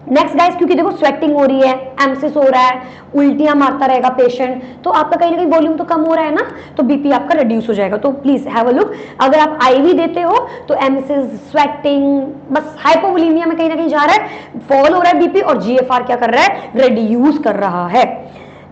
Next guys, क्योंकि देखो स्वेटिंग हो रही है, एम्सिस हो रहा है, उल्टियां मारता रहेगा पेशेंट, तो आपका कहीं ना कहीं वॉल्यूम तो कम हो रहा है ना, तो बीपी आपका रिड्यूस हो जाएगा। तो प्लीज हैव अ लुक, अगर आप आईवी देते हो तो एम्सिस, स्वेटिंग, बस हाइपोवोलीमिया में कहीं ना कहीं जा रहा है, फॉल हो रहा है बीपी, और जीएफआर क्या कर रहा है? रिड्यूस कर रहा है।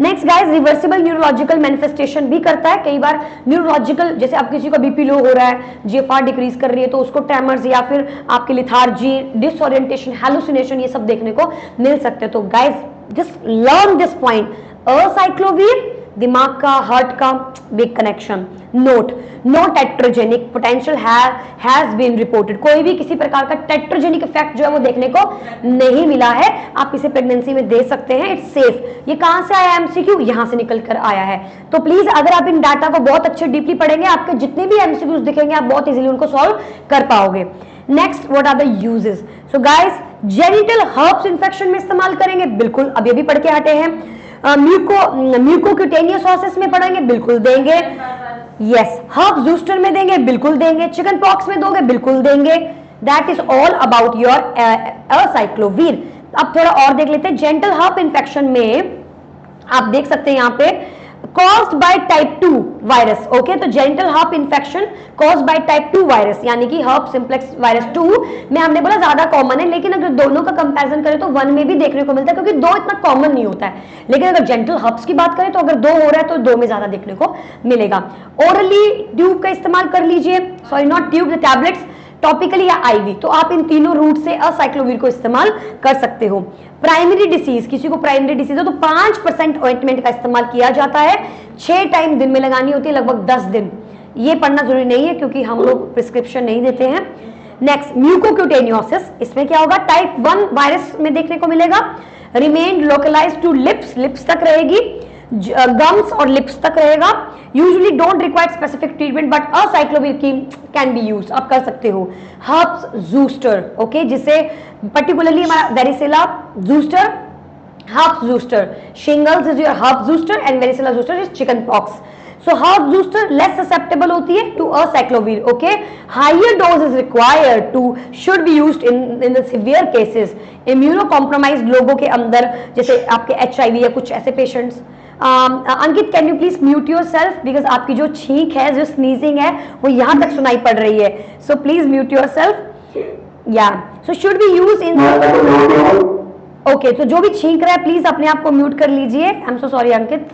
Next guys, reversible neurological manifestation भी करता है। कई बार न्यूरोलॉजिकल, जैसे आप किसी का बीपी लो हो रहा है, जीएफआर डिक्रीज कर रही है, तो उसको ट्रेमर्स या फिर आपकी लिथार्जी, डिसओरिएंटेशन, हैलुसिनेशन, ये सब देखने को मिल सकते हैं। तो guys just learn this point, acyclovir दिमाग का, हार्ट का big connection. Note, no teratogenic potential has been reported. कोई भी किसी प्रकार का टेट्रोजेनिक इफेक्ट जो है वो देखने को नहीं मिला है। आप इसे प्रेगनेंसी में दे सकते हैं, इट्स सेफ। ये कहां से आया एमसीक्यू? यहां से निकल कर आया है। तो प्लीज अगर आप इन डाटा को बहुत अच्छे डीपली पढ़ेंगे, आपके जितने भी एमसीक्यूज दिखेंगे आप बहुत इजीली उनको सॉल्व कर पाओगे। Next, what are the uses? So guys, genital herpes infection में इस्तेमाल करेंगे, बिल्कुल अभी अभी पढ़ के हटे हैं। म्यूकोक्यूटेनियस ऑसिस में पढ़ेंगे, बिल्कुल देंगे। यस, हर्ब जूस्टर में देंगे, बिल्कुल देंगे। चिकन पॉक्स में दोगे, बिल्कुल देंगे। That is all about your acyclovir. अब थोड़ा और देख लेते हैं। जेंटल हर्ब इन्फेक्शन में आप देख सकते हैं यहाँ पे caused by type 2 virus. Okay, तो genital herpes infection caused by type 2 virus, यानी कि हर्प सिम्प्लेक्स वायरस 2 में हमने बोला ज्यादा कॉमन है, लेकिन अगर दोनों का कंपैरिजन करें तो 1 में भी देखने को मिलता है, क्योंकि 2 इतना कॉमन नहीं होता है। लेकिन अगर जेनिटल हर्प्स की बात करें तो अगर 2 हो रहा है तो 2 में ज्यादा देखने को मिलेगा। ओरली ट्यूब का इस्तेमाल कर लीजिए, sorry not tube, the tablets, topically या आईवी, तो आप इन तीनों रूट से असाइक्लोवीर को इस्तेमाल कर सकते हो। प्राइमरी डिसीज, किसी को प्राइमरी डिसीज है तो 5% ऑइंटमेंट का इस्तेमाल किया जाता है। 6 टाइम दिन में लगानी होती है, लगभग 10 दिन। ये पढ़ना जरूरी नहीं है क्योंकि हम लोग प्रिस्क्रिप्शन नहीं देते हैं। नेक्स्ट, म्यूकोक्यूटेनियोसिस, इसमें क्या होगा? टाइप 1 वायरस में देखने को मिलेगा। Remain localized to lips, lips तक रहेगी, गम्स और लिप्स तक रहेगा। Usually don't require specific treatment, but acyclovir की कैन बी यूज, आप कर सकते हो। हर्ब्स जूस्टर, ओके, जिसे पर्टिकुलरली हमारा varicella zoster, herpes zoster, shingles is your herpes zoster and varicella zoster is chicken pox. So herb booster less susceptible होती है to acyclovir, okay? Higher dose is required to should be used in the severe cases. Immunocompromised लोगों के अंदर, जैसे आपके HIV या कुछ ऐसे patients. Ankit, can you please mute your self, because आपकी जो छींक है, जो स्नीजिंग है, वो यहाँ तक सुनाई पड़ रही है। So please mute yourself. या so should be use in, okay, तो जो भी छींक रहा है प्लीज अपने आप को म्यूट कर लीजिए। आई एम सो सॉरी अंकित।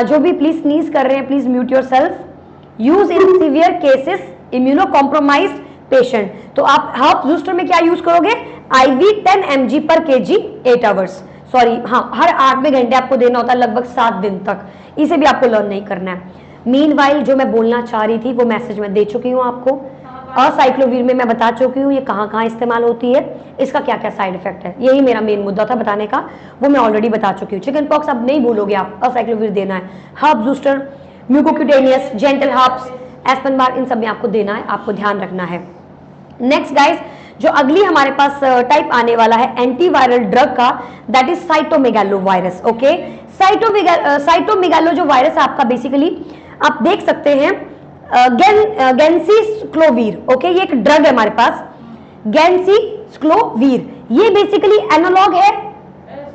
जो भी प्लीज स्नीज कर रहे हैं, please mute your self. Use in severe cases, immuno compromised patient. तो आप हर्ब जूस्टर में क्या यूज करोगे? IV 10 mg per kg 8 hours, sorry हाँ, हर 8वें घंटे आपको देना होता है, लगभग 7 दिन तक। इसे भी आपको लर्न नहीं करना है। मीनवाइल जो मैं बोलना चाह रही थी वो मैसेज में दे चुकी हूँ आपको। असाइक्लोवीर में मैं बता चुकी हूँ ये कहाँ कहाँ इस्तेमाल होती है, इसका क्या क्या साइड इफेक्ट है, यही मेरा मेन मुद्दा था बताने का, वो मैं ऑलरेडी बता चुकी हूँ। चिकन पॉक्स अब नहीं भूलोगे आप, असाइक्लोवीर देना है। Herpes zoster, mucocutaneous, genital herpes, Epstein Barr, इन सब में आपको देना है, आपको ध्यान रखना है। नेक्स्ट गाइस, जो अगली हमारे पास टाइप आने वाला है एंटीवायरल ड्रग का, that is cytomegalo virus. Okay, cytomegalo जो वायरस है आपका बेसिकली आप देख सकते हैं गेंसिक्लोवीर। ओके, ये एक ड्रग है हमारे पास गेंसिक्लोवीर, ये बेसिकली एनालॉग है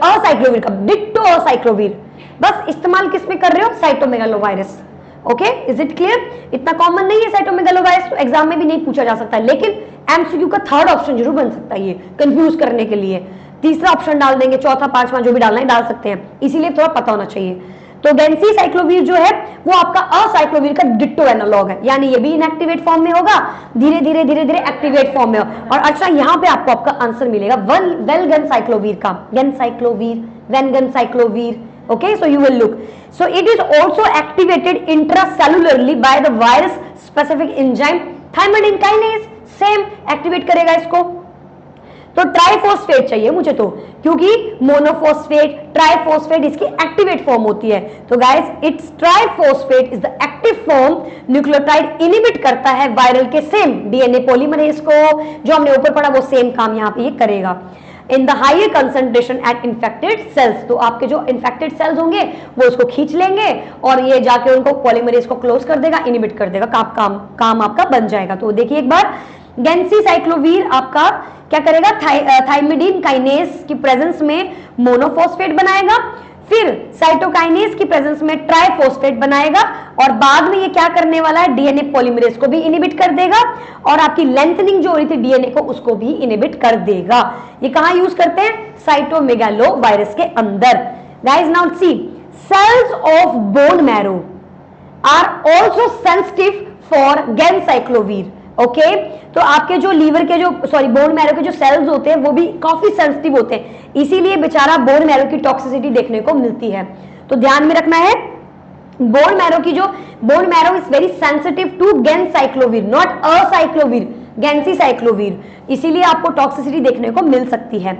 असाइक्लोवीर का, डिट्टो असाइक्लोवीर, बस इस्तेमाल किस में कर रहे हो, cytomegalo virus. Okay, is it clear? इतना कॉमन नहीं है साइटोमेगालो वायरस, तो एग्जाम में भी नहीं पूछा जा सकता, लेकिन एमसीक्यू का थर्ड ऑप्शन जरूर बन सकता है ये कंफ्यूज करने के लिए। तीसरा ऑप्शन डाल देंगे, चौथा पांचवा जो भी डालना है डाल सकते हैं, इसीलिए थोड़ा पता होना चाहिए। तो गेंसिसाइक्लोवीर जो है वो आपका असाइक्लोवीर का डिट्टो एनालॉग है, यानी ये भी इनएक्टिवेट फॉर्म में होगा, धीरे धीरे एक्टिवेट फॉर्म में। और अच्छा, यहाँ पे आपको आपका आंसर मिलेगा वेलगनसाइक्लोवीर का, गेंसाइक्लोवीर, वेनगनसाइक्लोवीर। Okay, so you will look. So it is also activated intracellularly by the virus specific enzyme thymidine kinase, same activate करेगा इसको। तो ट्राइफॉस्फेट चाहिए मुझे तो, क्योंकि मोनोफॉस्फेट ट्राइफॉस्फेट इसकी एक्टिवेट फॉर्म होती है। तो guys it's triphosphate is the active form, nucleotide inhibit करता है वायरल के सेम डीएनए पॉलीमरेज को, जो हमने ऊपर पढ़ा वो सेम काम यहाँ पे ये करेगा in the higher concentration at infected cells. तो आपके जो इन्फेक्टेड सेल्स होंगे वो उसको खींच लेंगे और ये जाके उनको पॉलीमरेज को क्लोज कर देगा, इनिबिट कर देगा, काम आपका बन जाएगा। तो देखिए एक बार, गेंसिसाइक्लोवीर आपका क्या करेगा, थाइमिडीन काइनेस की प्रेजेंस में मोनोफॉस्फेट बनाएगा, फिर साइटोकाइनेस की प्रेजेंस में ट्राइफॉस्फेट बनाएगा, और बाद में ये क्या करने वाला है, डीएनए पॉलीमरेज को भी इनिबिट कर देगा, और आपकी लेंथनिंग जो हो रही थी डीएनए को उसको भी इनिबिट कर देगा। ये कहां यूज करते हैं, साइटोमेगालो वायरस के अंदर। Guys now see, cells of bone marrow are also sensitive for ganciclovir. Okay, तो आपके जो लीवर के जो बोन मैरो के जो सेल्स होते हैं वो भी काफी सेंसिटिव होते हैं, इसीलिए बेचारा बोन मैरो की टॉक्सिसिटी देखने को मिलती है। तो ध्यान में रखना है, bone marrow is very sensitive to ganciclovir, not acyclovir, ganciclovir, इसीलिए आपको टॉक्सिसिटी देखने को मिल सकती है।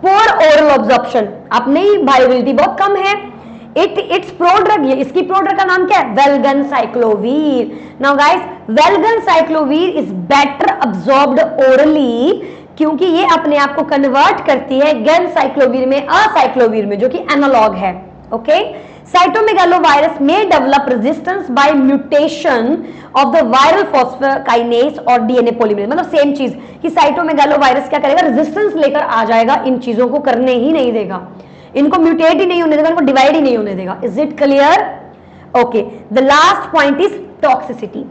पोर ओरल ऑब्जॉर्प्शन, आप नहीं, बायोबिलिटी बहुत कम है। इट्स प्रोड्रग, ये इसकी प्रोड्रग का नाम क्या है, valganciclovir. Now guys, valganciclovir is better absorbed orally, क्योंकि ये अपने आप को कन्वर्ट करती है गेंसाइक्लोवीर में, असाइक्लोवीर में, जो कि एनालॉग है। ओके, साइटोमेगालो वायरस में develop resistance by mutation of the viral phosphokinase और डीएनए पॉलीमरेज, मतलब सेम चीज कि साइटोमेगालो वायरस क्या करेगा, रेजिस्टेंस लेकर आ जाएगा, इन चीजों को करने ही नहीं देगा, इनको म्यूटेट ही नहीं होने देगा, इनको डिवाइड ही नहीं होने देगा। Is it clear? Okay, the last point is toxicity.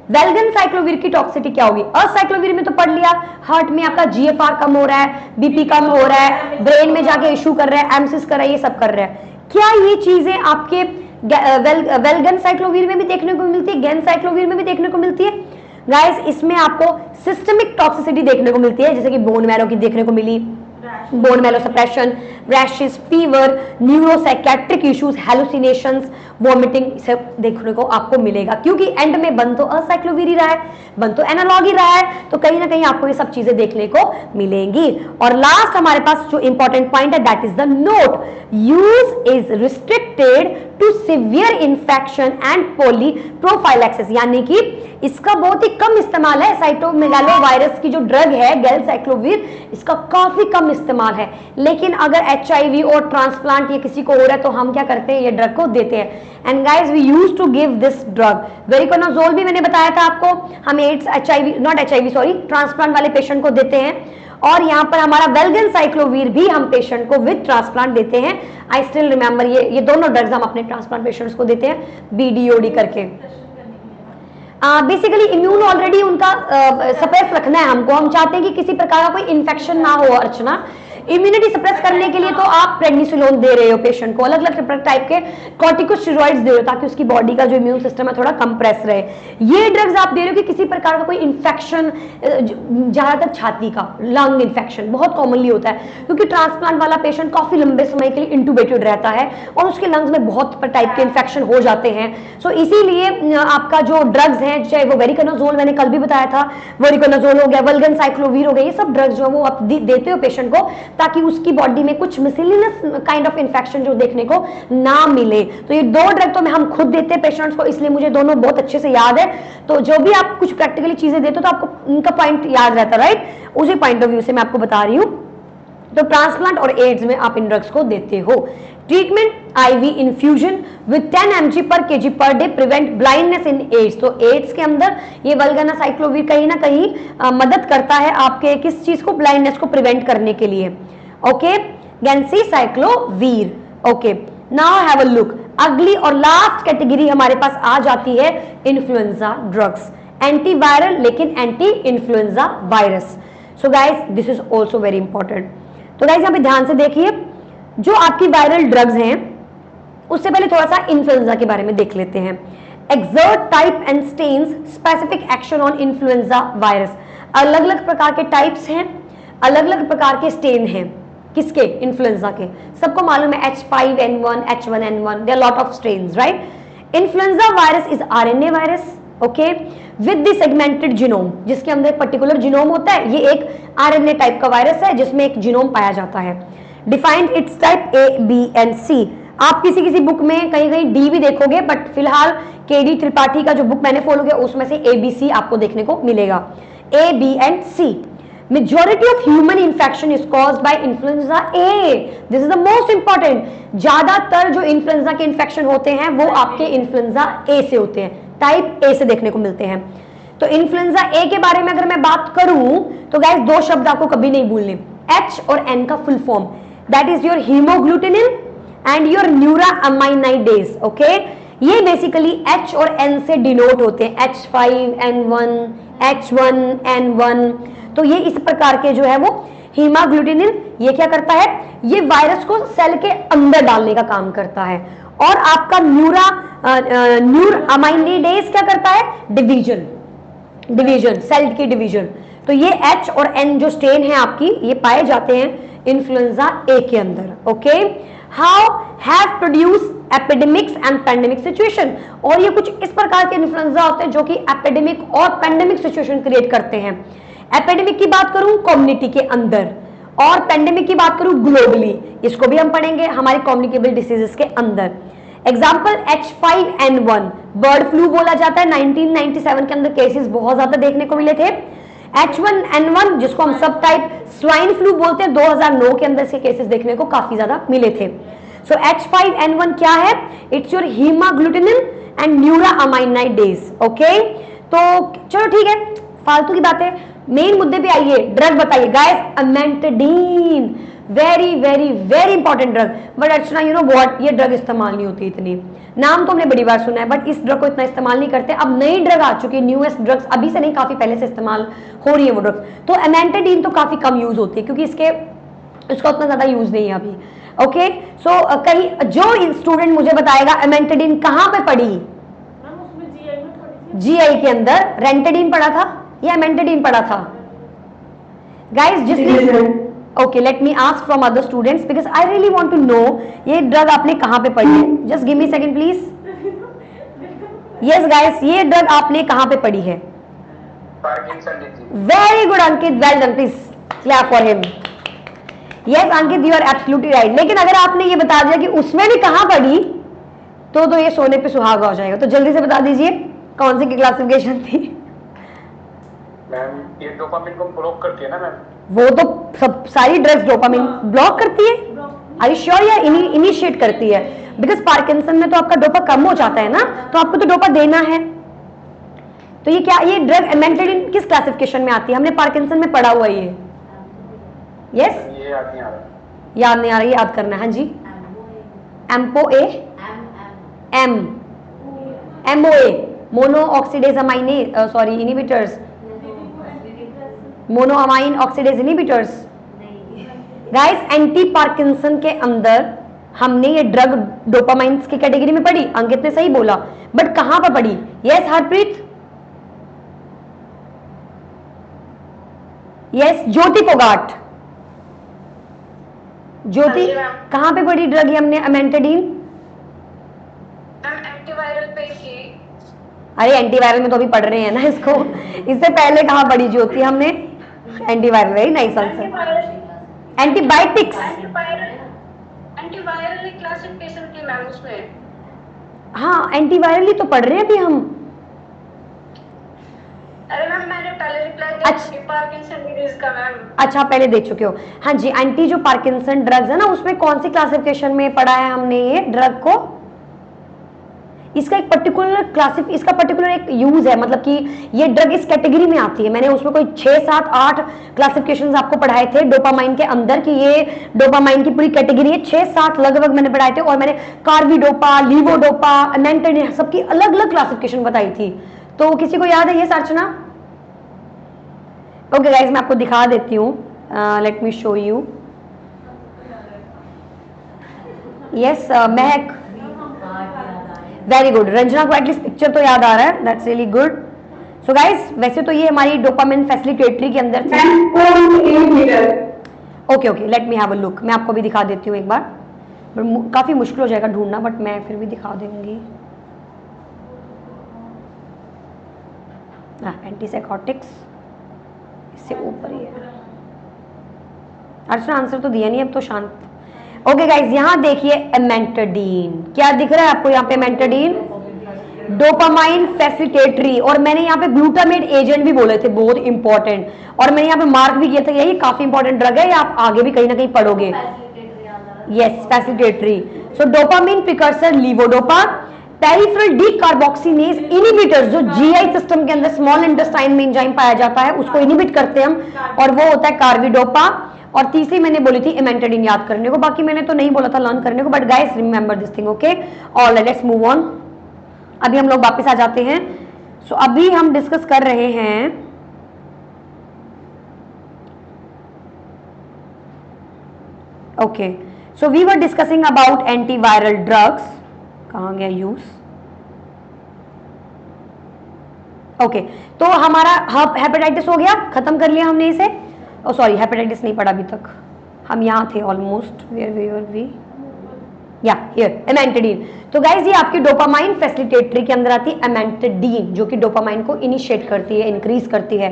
Valganciclovir की टॉक्सिसिटी क्या होगी, असाइक्लोवीर में तो पढ़ लिया, हार्ट में आपका जीएफआर कम हो रहा है, बीपी कम हो रहा है, ब्रेन में जाके इशू कर रहा है, एमसिस कर रहा है, ये सब कर रहा है। क्या ये चीजें आपके वेलगनसाइक्लोवीर में भी देखने को मिलती है, गेंसाइक्लोवीर में भी देखने को मिलती है? गाइस, इसमें आपको सिस्टमिक टॉक्सिसिटी देखने को मिलती है, जैसे कि बोन मैरो की देखने को मिली, bone marrow suppression, rashes, fever, neuropsychiatric issues, hallucinations, vomiting, सब देखने को आपको मिलेगा, क्योंकि एंड में बन तो असाइक्लोवीर ही रहा है, बन तो एनालॉग ही रहा है, तो कहीं ना कहीं आपको ये सब चीजें देखने को मिलेंगी। और लास्ट हमारे पास जो इंपॉर्टेंट पॉइंट है, that is the note, use is restricted to severe infection and prophylaxis, यानी कि इसका बहुत ही कम इस्तेमाल है। साइटोमेगालो वायरस की जो ड्रग है गेंसाइक्लोवीर, इसका काफी कम इस्तेमाल है, लेकिन अगर एचआईवी और ट्रांसप्लांट ये किसी को हो रहा है तो हम क्या करते हैं, ये ड्रग को देते हैं। And guys, we use to give this drug, voriconazole भी मैंने बताया था आपको, हम एड्स ट्रांसप्लांट वाले पेशेंट को देते हैं, और यहाँ पर हमारा वेलगनसाइक्लोवीर भी हम पेशेंट को विद ट्रांसप्लांट देते हैं। आई स्टिल रिमेंबर, ये दोनों ड्रग्स हम अपने ट्रांसप्लांट पेशेंट्स को देते हैं बीडीओडी करके। बेसिकली इम्यून ऑलरेडी उनका सप्रेस रखना है हमको, हम चाहते हैं कि किसी प्रकार का कोई इन्फेक्शन ना हो। अर्चना, इम्यूनिटी सप्रेस करने के लिए तो आप प्रेडनिसोलोन दे रहे हो पेशेंट को, अलग अलग टाइप के कॉर्टिकोस्टेरॉइड्स दे रहे हो ताकि उसकी बॉडी का जो इम्यून सिस्टम है थोड़ा कंप्रेस रहे। ये ड्रग्स आप दे रहे हो कि किसी प्रकार का कोई इन्फेक्शन, ज्यादातर छाती का लंग इन्फेक्शन बहुत कॉमनली होता है, क्योंकि ट्रांसप्लांट वाला पेशेंट काफी लंबे समय के लिए इंटूबेटेड रहता है और उसके लंग्स में बहुत टाइप के इन्फेक्शन हो जाते हैं। सो इसीलिए आपका जो ड्रग्स हैं, चाहे वो वेरिकोनाजोल मैंने कल भी बताया था, वेरिकोनाजोल हो गया, वेलगनसाइक्लोवीर हो गया, ये सब ड्रग्स जो है वो आप देते हो पेशेंट को ताकि उसकी बॉडी में कुछ मिसलिनियस काइंड ऑफ इन्फेक्शन जो देखने को ना मिले। तो ये 2 ड्रग तो हम खुद देते हैं पेशेंट्स को, इसलिए मुझे दोनों बहुत अच्छे से याद है। तो जो भी आप कुछ प्रैक्टिकली चीजें देते हो तो आपको उनका पॉइंट याद रहता है, राइट? उसी पॉइंट ऑफ व्यू से मैं आपको बता रही हूँ। तो ट्रांसप्लांट और एड्स में आप इन ड्रग्स को देते हो। Treatment IV infusion with 10 mg per kg per day prevent blindness in AIDS. तो एड्स के अंदर ये वल्गानासाइक्लोवीर कहीं ना कहीं मदद करता है आपके किस चीज को, ब्लाइंडनेस को प्रिवेंट करने के लिए। Okay, ganciclovir. Okay, now have a look. अगली और लास्ट कैटेगरी हमारे पास आ जाती है इन्फ्लुएंजा ड्रग्स, एंटीवायरल लेकिन anti influenza virus. So guys this is also very important. तो गाइस यहाँ पे ध्यान से देखिए, जो आपकी वायरल ड्रग्स हैं उससे पहले थोड़ा सा इन्फ्लुएंजा के बारे में देख लेते हैं। Exert type and strains specific action on influenza virus. अलग अलग प्रकार के टाइप्स हैं, अलग अलग प्रकार के स्टेन हैं। किसके? इन्फ्लुएंजा के। सबको मालूम है H5N1, H1N1, there lot of strains, right? Influenza virus is RNA virus, okay, with the segmented genome, जिसके अंदर एक पर्टिकुलर जीनोम होता है। ये एक RNA टाइप का वायरस है जिसमें एक जीनोम पाया जाता है। Defined it's type A, B and C। आप किसी किसी बुक में कहीं कहीं D भी देखोगे, बट फिलहाल KD त्रिपाठी का जो बुक मैंने फॉलो किया उसमें से ABC आपको देखने को मिलेगा, A, B and C। Majority of human infection is caused by influenza A। This is the most important। ज्यादातर जो इन्फ्लुएंजा के इन्फेक्शन होते हैं वो आपके इन्फ्लुएंजा A से होते हैं, टाइप A से देखने को मिलते हैं। तो इन्फ्लुएंजा A के बारे में अगर मैं बात करूं तो गाइस 2 शब्द आपको कभी नहीं भूलने, H और N का full form, that is your hemagglutinin and your neuraminidase. Okay, ये बेसिकली H और N से डिनोट होते हैं, H5N1, H1N1। तो ये इस प्रकार के जो है वो हीमोग्लूटिनिन, ये क्या करता है? ये वायरस को सेल के अंदर डालने का काम करता है। और आपका न्यूरामाइनाइडेज क्या करता है? डिवीजन, सेल की डिवीजन। तो ये H और N जो स्टेन है आपकी, ये पाए जाते हैं इन्फ्लुएंजा A के अंदर। Okay, how have produce epidemics and pandemic situation. और ये कुछ इस प्रकार के इन्फ्लुएंजा होते हैं जो कि एपिडेमिक और पेंडेमिक सिचुएशन क्रिएट करते हैं। एपिडेमिक की बात करूं कम्युनिटी के अंदर, और पेंडेमिक की बात करूं ग्लोबली, इसको भी हम पढ़ेंगे हमारे कम्युनिकेबल डिसीजेस के अंदर। एग्जाम्पल H5N1 बर्ड फ्लू बोला जाता है, 1997 के अंदर केसेस बहुत ज्यादा देखने को मिले थे। H1N1 जिसको हम सब टाइप स्वाइन फ्लू बोलते हैं, 2009 के अंदर से केसेस देखने को काफी ज्यादा मिले थे। सो H5N1 क्या है? It's your hemagglutinin and neuraminidase. Okay, तो चलो ठीक है, फालतू की बातें, मेन मुद्दे पे आइए। ड्रग बताइए guys, amantadine, very very very important drug. But Archana you know what, ये ड्रग इस्तेमाल नहीं होती इतनी, नाम तो हमने बड़ी बार सुना है बट इस ड्रग को इतना इस्तेमाल नहीं करते। अब नई ड्रग आ चुकी है, न्यूएस्ट ड्रग्स, अभी से नहीं काफी पहले से इस्तेमाल हो रही है वो ड्रग्स। तो अमेंटाडीन तो काफी कम यूज होती है क्योंकि इसका उतना ज्यादा यूज नहीं है अभी। ओके, सो कहीं जो स्टूडेंट मुझे बताएगा अमेंटाडीन कहाँ पे पढ़ी? GI के अंदर रेंटाडीन पढ़ा था या अमेंटाडीन पढ़ा था? गाइस जिसने, okay let me ask from other students because I really want to know ये ड्रग आपने कहां पे पढ़ी है। Just give me second please. Yes guys, ये ड्रग आपने कहां पे पढ़ी है? Very good Ankit, well done, please clap for him. Yes Ankit, you are absolutely right. लेकिन अगर आपने ये बता दिया कि उसमें भी कहां पढ़ी तो ये सोने पे सुहागा हो जाएगा। तो जल्दी से बता दीजिए कौन सी क्लासिफिकेशन थी? मैम ये डोपामिन को ब्लॉक करती है ना मैम? वो तो सब सारी ड्रग्स डोपामिन ब्लॉक करती है। Are you sure? या इनिशिएट करती है? बिकॉज पार्किंसन में तो आपका डोपा कम हो जाता है ना, तो आपको तो डोपा देना है। तो ये क्या, ये ड्रग अमेंटाडीन किस क्लासिफिकेशन में आती है? हमने पार्किंसन में पढ़ा हुआ ये। यस, ये याद नहीं आ रहा। याद नहीं आ रहा, याद करना है। हाँ जी, MOA, mono oxidase amine, sorry inhibitors, monoamine oxidase inhibitors. Guys anti Parkinson के अंदर हमने ये ड्रग डोपामाइन की कैटेगरी में पढ़ी, अंकित ने सही बोला, बट कहां पर पढ़ी? यस हरप्रीत, यस ज्योति फोगाट। ज्योति कहां पे पढ़ी ड्रग ये हमने अमेंटाडीन? एंटीवायरल पे ही। अरे एंटीवायरल में तो अभी पढ़ रहे हैं ना इसको, इससे पहले कहां पढ़ी ज्योति हमने? Antiviral, very nice answer. Antibiotics, antiviral classification की मैम उसमें। हाँ एंटीवायरल ही तो पढ़ रहे हैं अभी हम। अरे मैम मैंने पहले रिप्लाई दिया अच्छा। पार्किंसन डिजीज का मैम। अच्छा पहले देख चुके हो, हाँ जी। एंटी जो पार्किंसन ड्रग्स है ना, उसमें कौन सी क्लासिफिकेशन में पढ़ा है हमने ये ड्रग को? इसका एक पर्टिकुलर इसका पर्टिकुलर एक यूज है, मतलब कि ये ड्रग इस कैटेगरी में आती है। मैंने उसमें कोई 6, 7, 8 क्लासिफिकेशंस आपको पढ़ाए थे डोपामाइन के अंदर कि ये डोपामाइन की पूरी कैटेगरी है। 6, 7 लगभग मैंने पढ़ाए थे, और मैंने कार्विडोपा, लीवोडोपा, एमेंटेडिन सबकी अलग अलग क्लासिफिकेशन बताई थी। तो किसी को याद है ये सर्चना? ओके गाइज, मैं आपको दिखा देती हूँ, let me show you. Yes Mahak, very good. Ranjana को एटलीस्ट पिक्चर तो याद आ रहा है, that's really good. So guys, वैसे तो ये हमारी डोपामिन फैसिलिटेटरी के अंदर थी। Okay okay, let me have a look. मैं आपको भी दिखा देती हूँ एक बार, काफी मुश्किल हो जाएगा ढूंढना, बट मैं फिर भी दिखा दूंगी। एंटीसाइकोटिक्स इससे ऊपर ही है। अर्चना आंसर तो दिया नहीं, अब तो शांत। ओके गाइज, यहाँ देखिए एमेंटाडीन, क्या दिख रहा है आपको यहाँ पे? एमेंटाडीन डोपामाइन फैसिलिटेटरी, और मैंने यहाँ पे ग्लूटामेट एजेंट भी बोले थे, बहुत इंपॉर्टेंट, और मैंने यहाँ पे मार्क भी किया था, यही काफी इंपॉर्टेंट ड्रग है, ये आप आगे भी कहीं ना कहीं पढ़ोगे। Yes, facilitatory. So dopamine precursor levodopa, peripheral decarboxylase inhibitors, जो जीआई सिस्टम के अंदर स्मॉल इंटेस्टाइन में एंजाइम पाया जाता है, उसको इनहिबिट करते हैं हम, और वो होता है कार्विडोपा। और तीसरी मैंने बोली थी एमेंटाडीन याद करने को, बाकी मैंने तो नहीं बोला था लर्न करने को, but guys remember this thing, okay. Alright, let's move on. अभी हम लोग वापस आ जाते हैं। सो अभी हम डिस्कस कर रहे हैं okay, so we were discussing about antiviral drugs. कहां गया यूज? ओके, तो हमारा हेपेटाइटिस हो गया, खत्म कर लिया हमने इसे। ओ सॉरी, हेपेटाइटिस नहीं पढ़ा अभी तक, हम यहाँ थे almost. Where we? Yeah here, amantadine. तो गाइज ये आपकी डोपामाइन फैसिलिटेटरी के अंदर आती है एमेंटाडीन, जो कि डोपामाइन को इनिशिएट करती है, इंक्रीज करती है।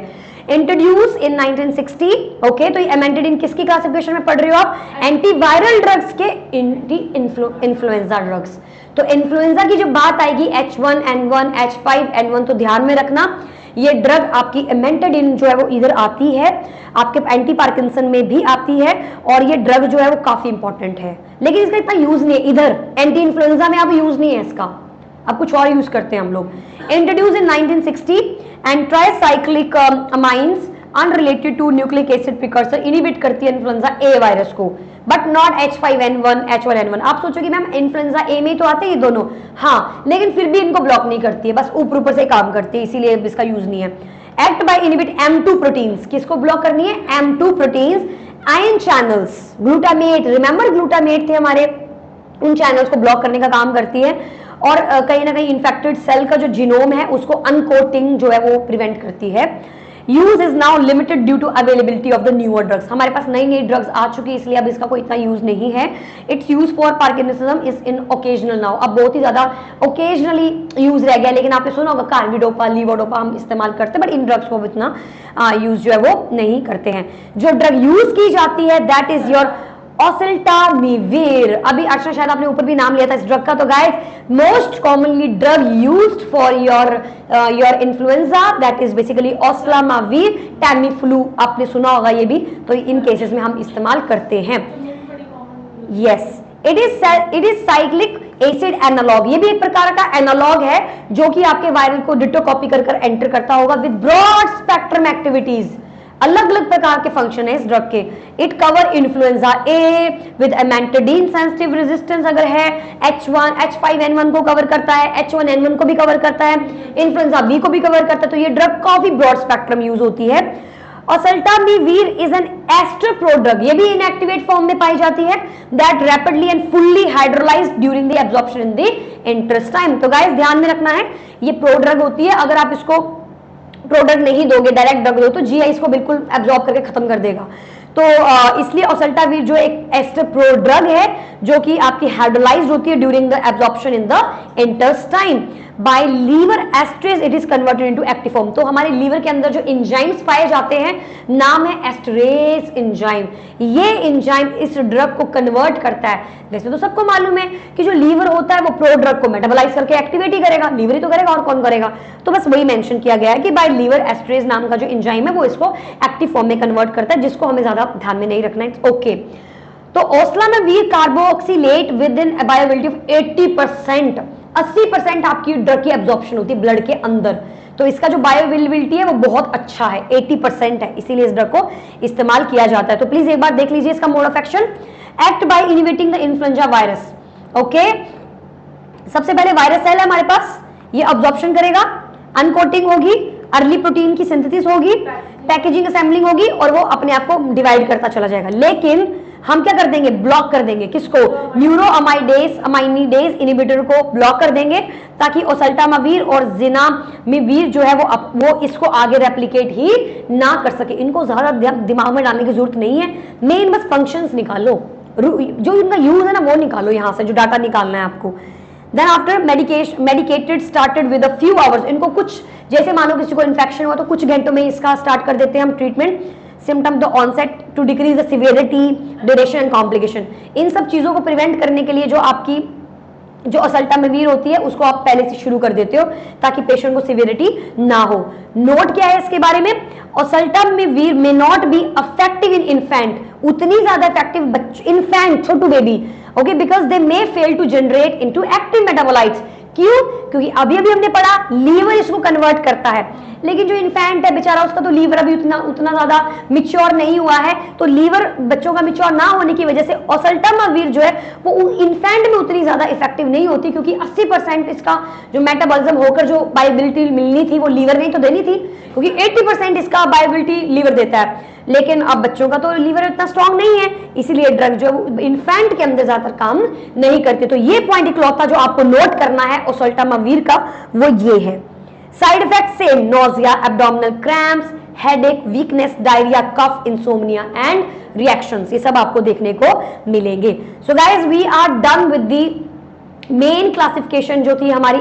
Introduce in 1960। ओके, तो ये एमेंटाडीन किसकी क्लासिफिकेशन में पढ़ रहे हो आप? एंटीवायरल ड्रग्स के एंटी इन्फ्लुएंजा ड्रग्स। तो इन्फ्लुएंजा की जब बात आएगी H1N1, H5N1, तो ध्यान में रखना ये ड्रग आपकी एमेंटाडीन जो है वो इधर आती है, आपके एंटी पार्किंसन में भी आती है, और ये ड्रग जो है वो काफी इंपॉर्टेंट है, लेकिन इसका इतना यूज नहीं है इधर। एंटी इन्फ्लुएंजा में अब यूज नहीं है इसका, अब कुछ और यूज करते हैं हम लोग। Introduce in 1960 and tricyclic amines unrelated to nucleic acid precursor, inhibit करती है इन्फ्लुएंजा ए वायरस को, बट नॉट H5N1, H1N1। आप सोचोगे मैम इन्फ्लुएंजा ए में तो आते हैं ये दोनों, हाँ, लेकिन फिर भी इनको ब्लॉक नहीं करती है, बस ऊपर ऊपर से काम करती है, इसीलिए इसका यूज नहीं है। Act by inhibit M2 proteins, किसको ब्लॉक करनी है? M2 proteins, ion channels, glutamate, remember glutamate थे हमारे, उन चैनल्स को ब्लॉक करने का काम करती है, और कहीं ना कहीं इन्फेक्टेड सेल का जो जीनोम है उसको अनकोटिंग जो है वो प्रिवेंट करती है। Use is now limited due to availability of the newer drugs, हमारे पास नई नई ड्रग्स आ चुकी है, इसलिए अब इसका कोई इतना यूज नहीं है। It's use for parkinsonism is in occasional now, अब बहुत ही ज्यादा ओकेजनली यूज रह गया, लेकिन आपने सुना होगा कार्विडोपा, लीवोडोपा हम इस्तेमाल करते हैं, बट इन ड्रग्स को इतना यूज जो है वो नहीं करते हैं। जो ड्रग यूज की जाती है दैट इज योर ओसेल्टामिविर। अभी अर्चना शायद आपने ऊपर भी नाम लिया था इस ड्रग का, तो guys most commonly drug used for your influenza that is basically oseltamivir, Tamiflu आपने सुना होगा ये भी, तो इन केसेस में हम इस्तेमाल करते हैं। Yes, it is cyclic acid analogue, ये भी एक प्रकार का एनालॉग है जो कि आपके वायरल को डिटो कॉपी कर एंटर करता होगा विद ब्रॉड स्पेक्ट्रम एक्टिविटीज, अलग अलग प्रकार के फंक्शन है इस ड्रग के। It cover influenza A with amantadine sensitive resistance अगर है, H1 H5N1 को कवर करता है, H1N1 को भी कवर करता है, इन्फ्लुएंजा बी को भी कवर करता है, तो ये ड्रग काफी ब्रॉड स्पेक्ट्रम यूज होती है। Oseltamivir is an ester prodrug, ये भी इनएक्टिवेट फॉर्म में पाई जाती है, that rapidly and fully hydrolysed during the absorption in the intestine. तो गाइस ध्यान में रखना है, ये प्रोड्रग होती है, अगर आप इसको प्रोडक्ट नहीं दोगे, डायरेक्ट ड्रग दो, तो जीआई इसको बिल्कुल एब्जॉर्ब करके खत्म कर देगा। तो इसलिए ओसेल्टाविर जो एक एस्टर प्रोड्रग है जो कि आपकी हाइड्रोलाइज्ड होती है during the absorption in the intestine. By liver esterase it is converted into active form. तो हमारे लीवर के अंदर जो एंजाइम्स पाए जाते हैं नाम है एस्ट्रेज एंजाइम। ये एंजाइम इस ड्रग को कन्वर्ट करता है। वैसे तो सबको मालूम है कि जो लीवर होता है वो प्रो ड्रग को मेटाबोलाइज करके एक्टिवेट ही करेगा, लीवर ही तो करेगा और कौन करेगा। तो बस वही मेंशन किया गया है कि बाय लीवर एस्ट्रेज नाम का जो एंजाइम है वो इसको एक्टिव फॉर्म में कन्वर्ट करता है, जिसको हमें ज्यादा ध्यान में नहीं रखना है। ओके, तो oseltamivir carboxylate with in bioavailability of 80%, 80% आपकी ड्रग की एब्जॉर्प्शन होती है ब्लड के अंदर। तो इसका जो बायोअवेलेबिलिटी है वो बहुत अच्छा है, 80% है, इसीलिए इस ड्रग को इस्तेमाल किया जाता है। तो प्लीज एक बार देख लीजिए इसका mode of action. Act by inhibiting the influenza virus. Okay, सबसे पहले वायरस सेल है हमारे पास, ये अब्जॉर्प्शन करेगा, अनकोटिंग होगी, अर्ली प्रोटीन की सिंथेसिस होगी, पैकेजिंग असेंबलिंग होगी और वो अपने आप को डिवाइड करता चला जाएगा। लेकिन हम क्या कर देंगे, ब्लॉक कर देंगे किसको, न्यूरोअमाइडेज अमाइनिडेज इनहिबिटर को ब्लॉक कर देंगे, ताकि ओसेल्टामावीर और जिनामिवीर जो है वो इसको आगे रेप्लिकेट ही ना कर सके। इनको ज्यादा दिमाग में डालने की जरूरत नहीं है, मेन बस फंक्शंस निकालो, जो इनका यूज है ना वो निकालो, यहां से जो डाटा निकालना है आपको। Then after medicated started with a few hours, इनको कुछ, जैसे मानो किसी को इन्फेक्शन हुआ तो कुछ घंटों में इसका स्टार्ट कर देते हैं हम treatment. Symptom the onset to decrease the severity, duration and complication. इन सब चीजों को प्रिवेंट करने के लिए जो आपकी जो ओसेल्टामावीर होती है उसको आप पहले से शुरू कर देते हो ताकि पेशेंट को सिवियरिटी ना हो। नोट क्या है इसके बारे में, oseltamivir may not be effective in infant, उतनी ज्यादा इफेक्टिव इन्फेंट छोटू baby, okay, because they may fail to generate into active metabolites. क्यों, क्योंकि अभी अभी हमने पढ़ा लीवर इसको कन्वर्ट करता है, लेकिन जो इन्फेंट है बेचारा उसका तो लीवर अभी उतना ज्यादा मिच्योर नहीं हुआ है, तो लीवर बच्चों का मिच्योर ना होने की वजह से ओसेल्टामावीर जो है वो इन्फेंट में उतनी ज्यादा इफेक्टिव नहीं होती, क्योंकि 80% इसका जो मेटाबॉलिज्म होकर जो बायोबिलिटी मिलनी थी वो लीवर नहीं तो देनी थी, क्योंकि 80% इसका बायोबिलिटी लीवर देता है। लेकिन अब बच्चों का तो लीवर इतना स्ट्रांग नहीं है, इसीलिए ड्रग जो इन्फेंट के अंदर ज्यादातर काम नहीं करती। तो ये पॉइंट इकलौता जो आपको नोट करना है ओसेल्टामावीर का वो ये है। Side effect same, nausea, abdominal cramps, headache, weakness, diarrhoea, cough, insomnia and reactions, ये सब आपको देखने को मिलेंगे। So guys we are done with the main classification जो थी हमारी